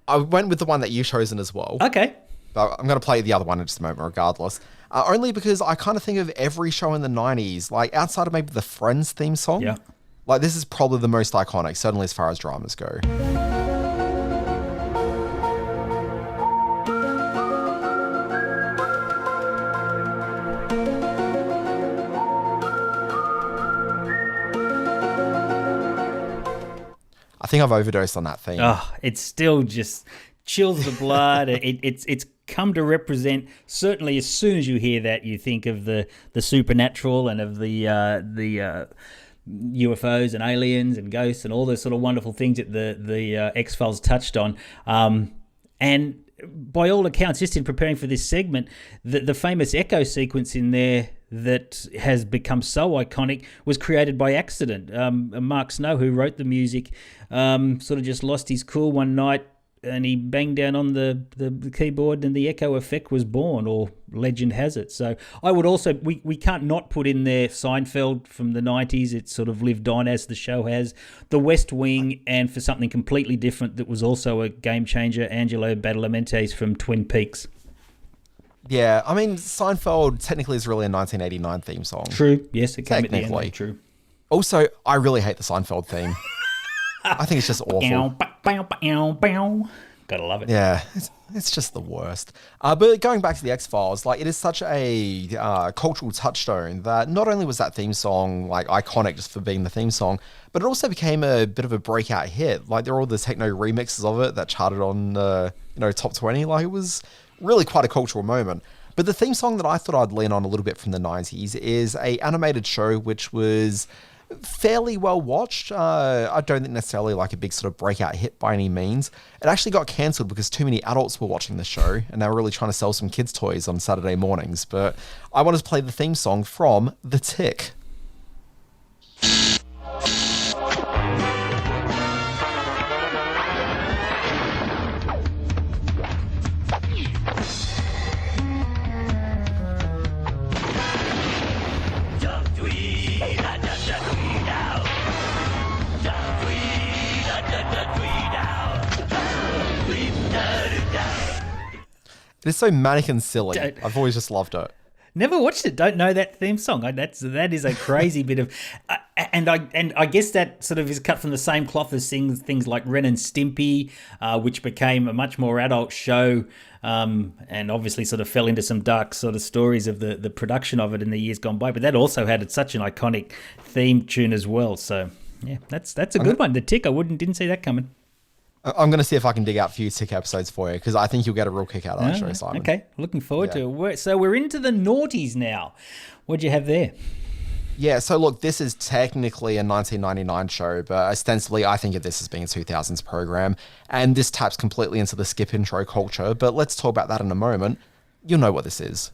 I went with the one that you've chosen as well. Okay. But I'm going to play the other one in just a moment regardless. Only because I kind of think of every show in the 90s, like outside of maybe the Friends theme song. Yeah. Like this is probably the most iconic, certainly as far as dramas go. I think I've overdosed on that theme. Oh, it still just chills the blood. It's come to represent, certainly as soon as you hear that, you think of the supernatural and of the UFOs and aliens and ghosts and all those sort of wonderful things that the X-Files touched on. And by all accounts, just in preparing for this segment, the famous echo sequence in there that has become so iconic was created by accident. Mark Snow, who wrote the music, sort of just lost his cool one night and he banged down on the keyboard and the echo effect was born, or legend has it. So I would also, we can't not put in there Seinfeld from the 90s. It's sort of lived on as the show has. The West Wing, and for something completely different that was also a game changer, Angelo Badalamenti's from Twin Peaks. Yeah, I mean, Seinfeld technically is really a 1989 theme song. True, yes, it came at the end. True. Also, I really hate the Seinfeld theme. I think it's just awful. Gotta love it. Yeah, it's just the worst. But going back to the X-Files, like it is such a cultural touchstone that not only was that theme song like iconic just for being the theme song, but it also became a bit of a breakout hit. Like there were all the techno remixes of it that charted on top 20. Like it was really quite a cultural moment. But the theme song that I thought I'd lean on a little bit from the 90s is a animated show which was fairly well watched. I don't think necessarily like a big sort of breakout hit by any means. It actually got cancelled because too many adults were watching the show and they were really trying to sell some kids' toys on Saturday mornings. But I wanted to play the theme song from The Tick. It's so manic and silly. I've always just loved it. Never watched it. Don't know that theme song. That is a crazy bit of, and I guess that sort of is cut from the same cloth as things like Ren and Stimpy, which became a much more adult show, and obviously sort of fell into some dark sort of stories of the production of it in the years gone by. But that also had such an iconic theme tune as well. So yeah, that's a good one. The Tick. I didn't see that coming. I'm going to see if I can dig out a few Tick episodes for you because I think you'll get a real kick out of that show, Simon. Okay, looking forward to it. So we're into the noughties now. What'd you have there? Yeah, so look, this is technically a 1999 show, but ostensibly I think of this as being a 2000s program, and this taps completely into the skip intro culture, but let's talk about that in a moment. You'll know what this is.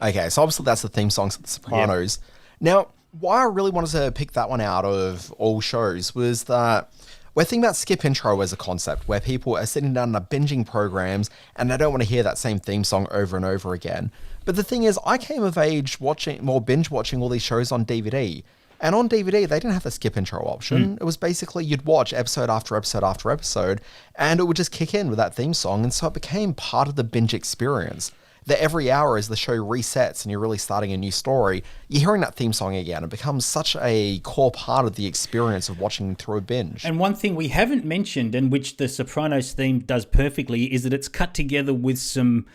Okay, so obviously that's the theme songs of The Sopranos. Yep. Now, why I really wanted to pick that one out of all shows was that we're thinking about skip intro as a concept where people are sitting down and are binging programs and they don't want to hear that same theme song over and over again. But the thing is, I came of age binge watching all these shows on DVD. And on DVD, they didn't have the skip intro option. It was basically you'd watch episode after episode after episode and it would just kick in with that theme song. And so it became part of the binge experience. that every hour as the show resets and you're really starting a new story, you're hearing that theme song again. It becomes such a core part of the experience of watching through a binge. And one thing we haven't mentioned, and which the Sopranos theme does perfectly, is that it's cut together with some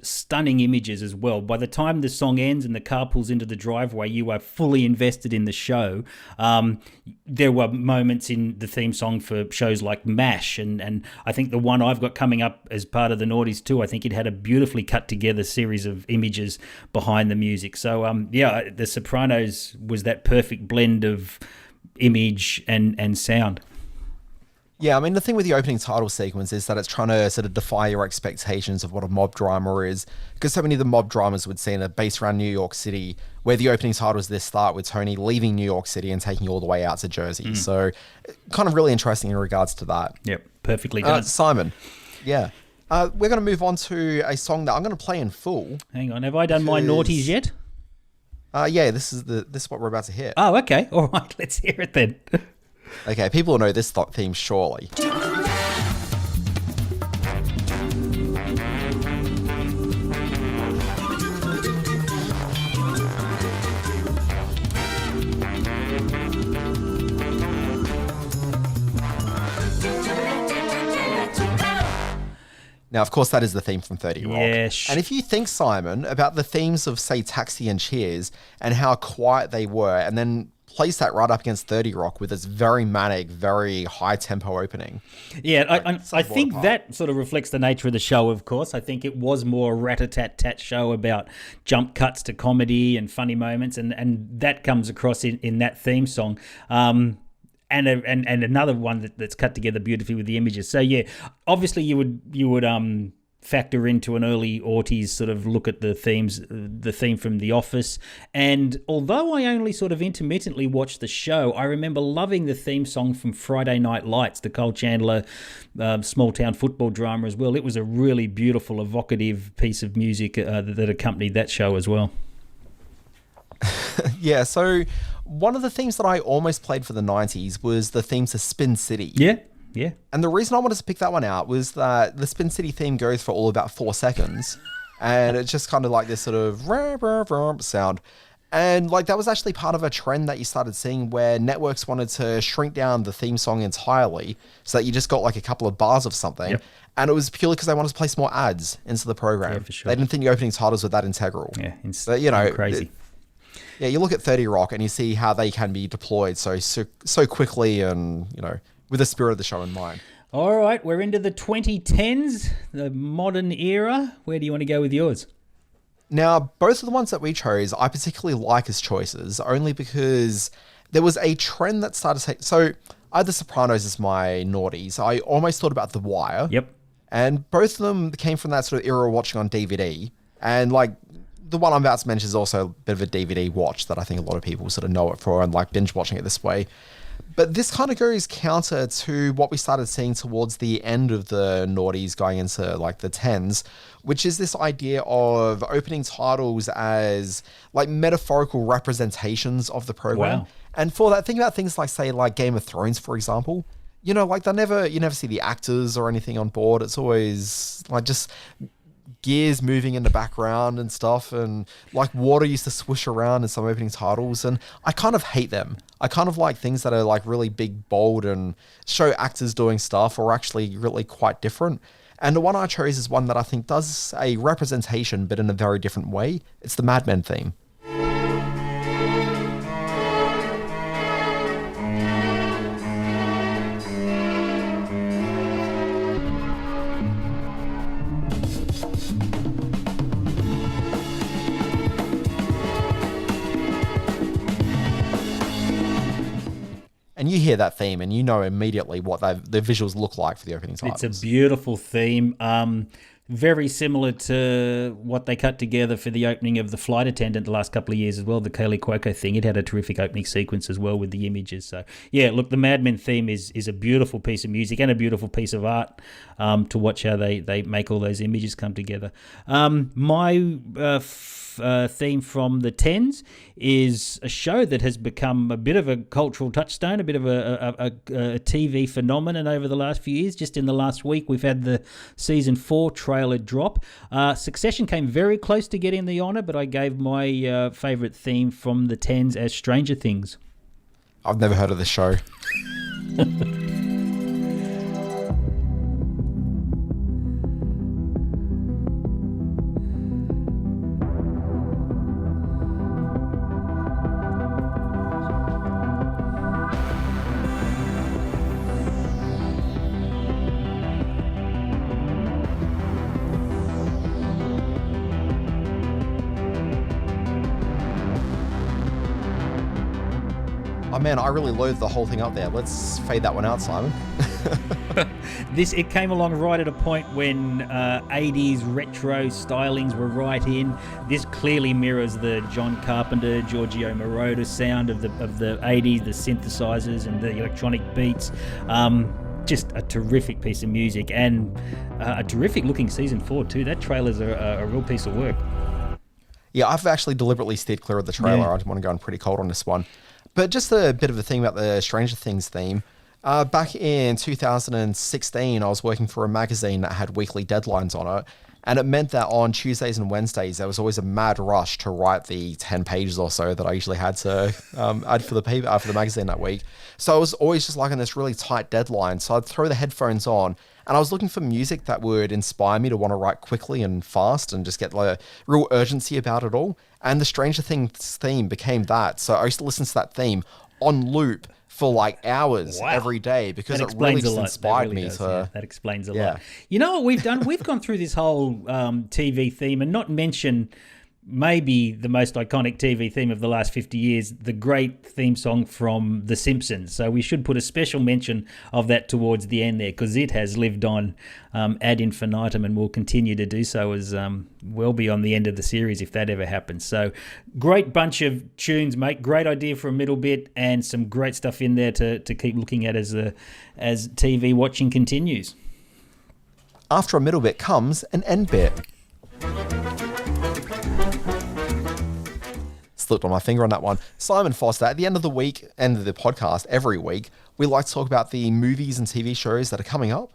stunning images as well. By the time the song ends and the car pulls into the driveway, you are fully invested in the show. There were moments in the theme song for shows like MASH, and I think the one I've got coming up as part of the Naughties too, I think it had a beautifully cut together series of images behind the music. So yeah, the Sopranos was that perfect blend of image and sound. Yeah, I mean, the thing with the opening title sequence is that it's trying to sort of defy your expectations of what a mob drama is, because so many of the mob dramas we'd seen are based around New York City, where the opening titles this start with Tony leaving New York City and taking all the way out to Jersey. So kind of really interesting in regards to that. Yep, perfectly done. Simon, yeah. We're going to move on to a song that I'm going to play in full. Hang on, have I done my Naughties yet? Yeah, this is what we're about to hear. Oh, okay. All right, let's hear it then. Okay, people will know this theme surely. Now, of course, that is the theme from 30 Rock. Yes. And if you think, Simon, about the themes of, say, Taxi and Cheers and how quiet they were, and then place that right up against 30 Rock with its very manic, very high-tempo opening. Yeah, I think that sort of reflects the nature of the show, of course. I think it was more a rat-a-tat-tat show about jump cuts to comedy and funny moments, and that comes across in that theme song. And another one that's cut together beautifully with the images. So yeah, obviously you would factor into an early aughties sort of look at the themes, the theme from The Office. And although I only sort of intermittently watched the show, I remember loving the theme song from Friday Night Lights, the Cole Chandler small town football drama as well. It was a really beautiful, evocative piece of music that accompanied that show as well. Yeah, so one of the themes that I almost played for the 90s was the theme to Spin City. Yeah. And the reason I wanted to pick that one out was that the Spin City theme goes for all about 4 seconds. And it's just kind of like this sort of sound. And like that was actually part of a trend that you started seeing where networks wanted to shrink down the theme song entirely so that you just got like a couple of bars of something. Yep. And it was purely because they wanted to place more ads into the program. Yeah, for sure. They didn't think the opening titles were that integral. Yeah, but, you know, crazy. Yeah, you look at 30 Rock and you see how they can be deployed so quickly and, you know, with the spirit of the show in mind. All right, we're into the 2010s, the modern era. Where do you want to go with yours? Now, both of the ones that we chose, I particularly like as choices, only because there was a trend that started to take... So, I had The Sopranos as my naughties. I almost thought about The Wire. Yep. And both of them came from that sort of era watching on DVD. And, like, the one I'm about to mention is also a bit of a DVD watch that I think a lot of people sort of know it for and like binge watching it this way. But this kind of goes counter to what we started seeing towards the end of the noughties going into like the 10s, which is this idea of opening titles as like metaphorical representations of the program. Wow. And for that, think about things like, say, like Game of Thrones, for example. You know, like you never see the actors or anything on board. It's always like just gears moving in the background and stuff, and like water used to swish around in some opening titles, and I kind of hate them. I kind of like things that are like really big, bold, and show actors doing stuff or actually really quite different. And the one I chose is one that I think does a representation, but in a very different way. It's the Mad Men theme. And you hear that theme and you know immediately what the visuals look like for the opening titles. It's a beautiful theme. Very similar to what they cut together for the opening of The Flight Attendant the last couple of years as well, the Kaylee Cuoco thing. It had a terrific opening sequence as well with the images. So, yeah, look, the Mad Men theme is a beautiful piece of music and a beautiful piece of art to watch how they make all those images come together. My theme from the Tens is a show that has become a bit of a cultural touchstone, a bit of a TV phenomenon over the last few years. Just in the last week, we've had the season 4 trailer drop. Succession came very close to getting the honour, but I gave my favourite theme from the Tens as Stranger Things. I've never heard of this show. Oh man, I really loathed the whole thing up there. Let's fade that one out, Simon. It came along right at a point when 80s retro stylings were right in. This clearly mirrors the John Carpenter, Giorgio Moroder sound of the 80s, the synthesizers and the electronic beats. Just a terrific piece of music and a terrific looking season 4 too. That trailer's a real piece of work. Yeah, I've actually deliberately steered clear of the trailer. Yeah. I didn't want to go in pretty cold on this one. But just a bit of a thing about the Stranger Things theme. Back in 2016, I was working for a magazine that had weekly deadlines on it. And it meant that on Tuesdays and Wednesdays, there was always a mad rush to write the 10 pages or so that I usually had to add for the paper, for the magazine that week. So I was always just like on this really tight deadline. So I'd throw the headphones on and I was looking for music that would inspire me to want to write quickly and fast and just get like a real urgency about it all. And the Stranger Things theme became that. So I used to listen to that theme on loop for like hours every day because it really just inspired me to... Yeah, that explains a lot. You know what we've done? We've gone through this whole TV theme and not mention maybe the most iconic TV theme of the last 50 years, the great theme song from The Simpsons. So we should put a special mention of that towards the end there because it has lived on ad infinitum and will continue to do so as well beyond the end of the series if that ever happens. So great bunch of tunes, mate. Great idea for a middle bit and some great stuff in there to keep looking at as TV watching continues. After a middle bit comes an end bit. Slipped on my finger on that one. Simon Foster, at the end of the week, end of the podcast, every week, we like to talk about the movies and TV shows that are coming up.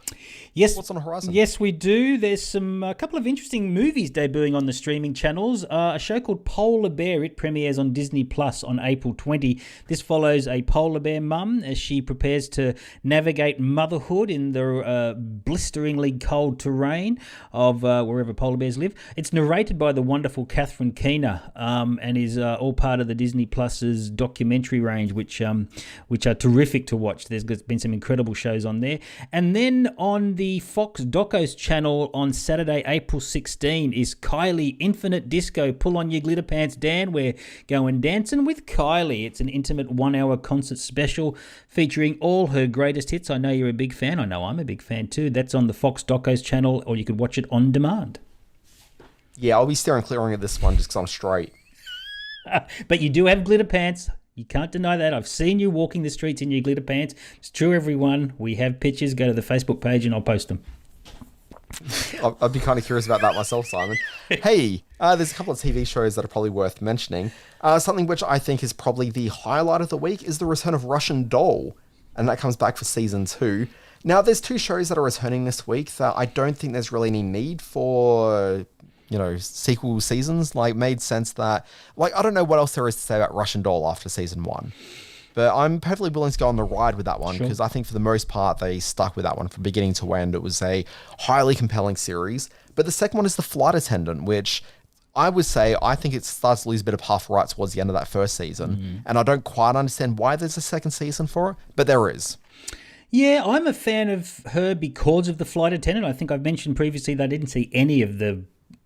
Yes. What's on the horizon? Yes, we do. There's a couple of interesting movies debuting on the streaming channels. A show called Polar Bear. It premieres on Disney Plus on April 20. This follows a polar bear mum as she prepares to navigate motherhood in the blisteringly cold terrain of wherever polar bears live. It's narrated by the wonderful Catherine Keener and is all part of the Disney Plus's documentary range, which are terrific to watch. There's been some incredible shows on there. And then on the FoxDocos channel on Saturday, April 16 is Kylie Infinite Disco. Pull on your glitter pants, Dan. We're going dancing with Kylie. It's an intimate 1-hour concert special featuring all her greatest hits. I know you're a big fan. I know I'm a big fan too. That's on the FoxDocos channel, or you could watch it on demand. Yeah, I'll be steering clear of this one just because I'm straight. But you do have glitter pants. You can't deny that. I've seen you walking the streets in your glitter pants. It's true, everyone. We have pictures. Go to the Facebook page and I'll post them. I'd be kind of curious about that myself, Simon. Hey, there's a couple of TV shows that are probably worth mentioning. Something which I think is probably the highlight of the week is the return of Russian Doll, and that comes back for season 2. Now, there's 2 shows that are returning this week that I don't think there's really any need for... sequel seasons. Made sense that, I don't know what else there is to say about Russian Doll after season 1. But I'm perfectly willing to go on the ride with that one because I think for the most part they stuck with that one from beginning to end. It was a highly compelling series. But the second one is The Flight Attendant, which I would say I think it starts to lose a bit of half right towards the end of that first season. Mm-hmm. And I don't quite understand why there's a second season for it, but there is. Yeah, I'm a fan of her because of The Flight Attendant. I think I've mentioned previously that I didn't see any of the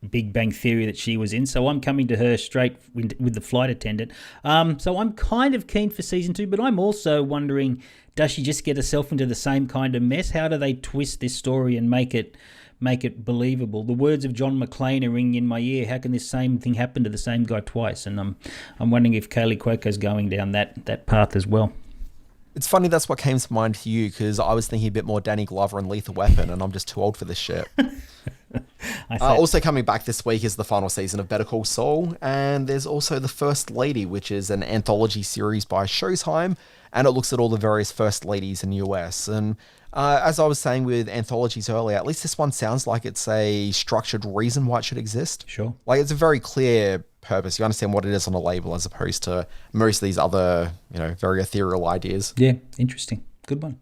Big Bang Theory that she was in, so I'm coming to her straight with The Flight Attendant. So I'm kind of keen for season 2, but I'm also wondering, does she just get herself into the same kind of mess? How do they twist this story and make it believable? The words of John McClane are ringing in my ear. How can this same thing happen to the same guy twice? And I'm wondering if Kaylee Cuoco's going down that path as well. It's funny that's what came to mind to you because I was thinking a bit more Danny Glover and Lethal Weapon, and I'm just too old for this shit. Also coming back this week is the final season of Better Call Saul, and there's also The First Lady, which is an anthology series by Showtime, and it looks at all the various First Ladies in the US. And as I was saying with anthologies earlier, at least this one sounds like it's a structured reason why it should exist. Sure. Like, it's a very clear purpose. You understand what it is on a label as opposed to most of these other, very ethereal ideas. Yeah, interesting. Good one.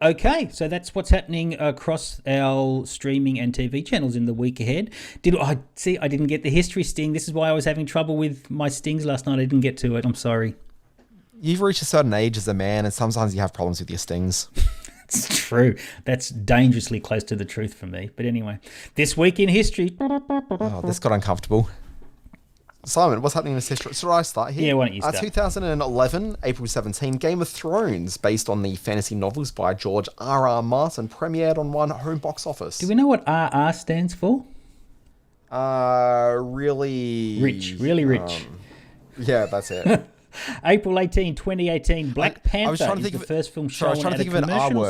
Okay, so that's what's happening across our streaming and TV channels in the week ahead. I didn't get the history sting. This is why I was having trouble with my stings last night. I didn't get to it. I'm sorry. You've reached a certain age as a man, and sometimes you have problems with your stings. It's true. That's dangerously close to the truth for me. But anyway, this week in history. Oh, this got uncomfortable. Simon, what's happening in this history? Should I start here? Yeah, why don't you start? 2011, April 17, Game of Thrones, based on the fantasy novels by George R.R. Martin, premiered on one home box office. Do we know what RR stands for? Really... Rich. Really rich. Yeah, that's it. April 18, 2018, Black Panther is the first film shown at a commercial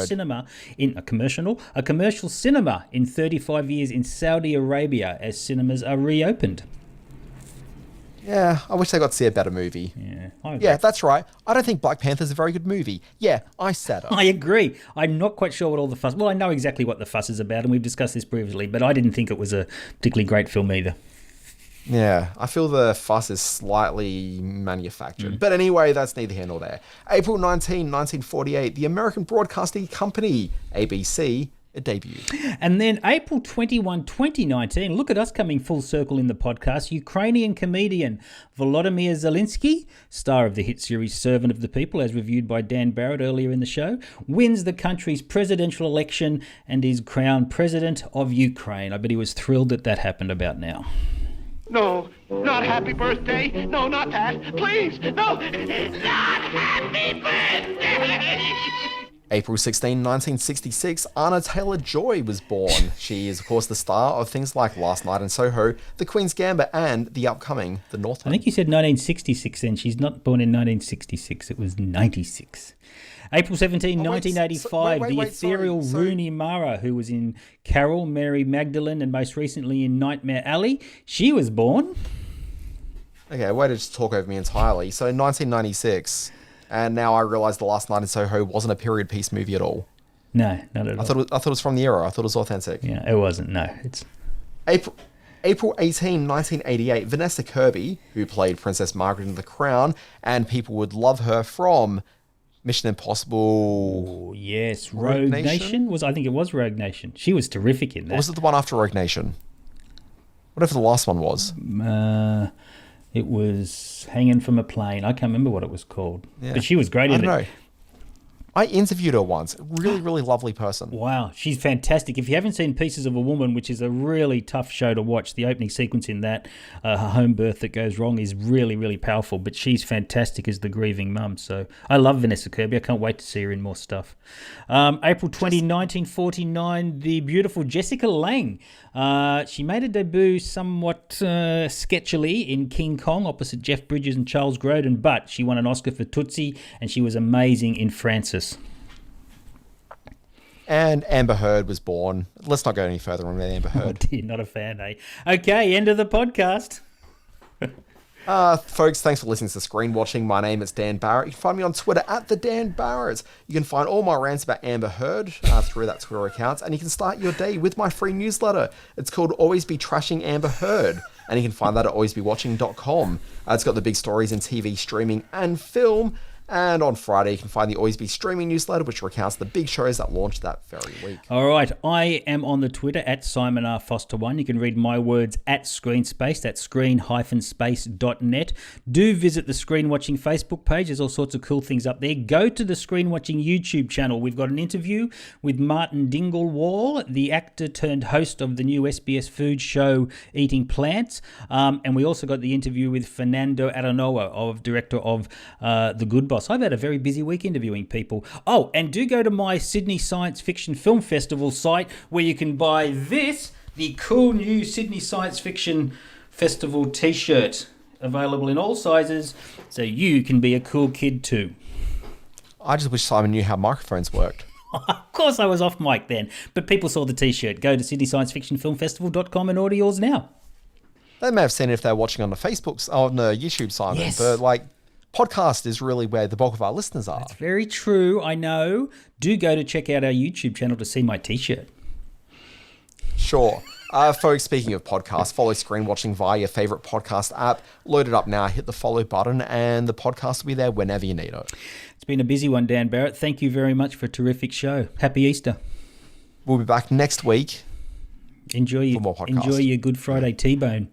cinema in 35 years in Saudi Arabia as cinemas are reopened. Yeah, I wish they got to see a better movie. Yeah, that's right. I don't think Black Panther's a very good movie. Yeah, I said it. I agree. I'm not quite sure what all the fuss... Well, I know exactly what the fuss is about, and we've discussed this previously, but I didn't think it was a particularly great film either. Yeah, I feel the fuss is slightly manufactured. But anyway, that's neither here nor there. April 19, 1948, the American Broadcasting Company, ABC, it debuted. And then April 21, 2019, look at us coming full circle in the podcast, Ukrainian comedian Volodymyr Zelensky, star of the hit series Servant of the People, as reviewed by Dan Barrett earlier in the show, wins the country's presidential election and is crowned president of Ukraine. I bet he was thrilled that happened about now. No, not happy birthday. No, not that. Please, no, not happy birthday. April 16, 1966, Anna Taylor-Joy was born. She is, of course, the star of things like Last Night in Soho, The Queen's Gambit, and the upcoming The Northman. I think you said 1966 then. She's not born in 1966. It was 96. April 17, 1985, the ethereal Rooney Mara, who was in Carol, Mary Magdalene, and most recently in Nightmare Alley. She was born. Okay, way to just talk over me entirely. So 1996... And now I realise The Last Night in Soho wasn't a period piece movie at all. No, not at all. I thought it was from the era. I thought it was authentic. Yeah, it wasn't. No, it's April 18, 1988. Vanessa Kirby, who played Princess Margaret in The Crown, and people would love her from Mission Impossible. Oh, yes, Rogue Nation. I think it was Rogue Nation. She was terrific in that. Or was it the one after Rogue Nation? Whatever the last one was. It was Hanging from a Plane. I can't remember what it was called. Yeah. But she was great in it. I don't know. I interviewed her once. Really, really lovely person. Wow, she's fantastic. If you haven't seen Pieces of a Woman, which is a really tough show to watch, the opening sequence in that, her home birth that goes wrong, is really, really powerful. But she's fantastic as the grieving mum. So I love Vanessa Kirby. I can't wait to see her in more stuff. April 20, 1949, the beautiful Jessica Lange. She made a debut somewhat sketchily in King Kong opposite Jeff Bridges and Charles Grodin, but she won an Oscar for Tootsie, and she was amazing in Frances. And Amber Heard was born. Let's not go any further on Amber Heard. Oh dear, not a fan, eh? Okay, end of the podcast. Folks, thanks for listening to Screen Watching. My name is Dan Barrett. You can find me on Twitter at the Dan Barrett. You can find all my rants about Amber Heard through that Twitter account, and you can start your day with my free newsletter. It's called Always Be Trashing Amber Heard, and you can find that at alwaysbewatching.com. It's got the big stories in TV, streaming, and film. And on Friday, you can find the Always Be Streaming newsletter, which recounts the big shows that launched that very week. All right. I am on the Twitter at Simon R. Foster1. You can read my words at Screenspace. That's screen-space.net. Do visit the Screen Watching Facebook page. There's all sorts of cool things up there. Go to the Screen Watching YouTube channel. We've got an interview with Martin Dinglewall, the actor turned host of the new SBS food show Eating Plants. And we also got the interview with Fernando Aranoa, director of The Good Boss. I've had a very busy week interviewing people. Oh, and do go to my Sydney Science Fiction Film Festival site where you can buy this, the cool new Sydney Science Fiction Festival t-shirt, available in all sizes, so you can be a cool kid too. I just wish Simon knew how microphones worked. Of course I was off mic then, but people saw the T-shirt. Go to sydneysciencefictionfilmfestival.com and order yours now. They may have seen it if they're watching on the YouTube, Simon, Yes. but podcast is really where the bulk of our listeners are. That's very true, I know. Do go to check out our YouTube channel to see my T-shirt. Sure. Folks, speaking of podcasts, follow Screen Watching via your favourite podcast app. Load it up now, hit the follow button, and the podcast will be there whenever you need it. It's been a busy one, Dan Barrett. Thank you very much for a terrific show. Happy Easter. We'll be back next week. Enjoy your Good Friday T-bone.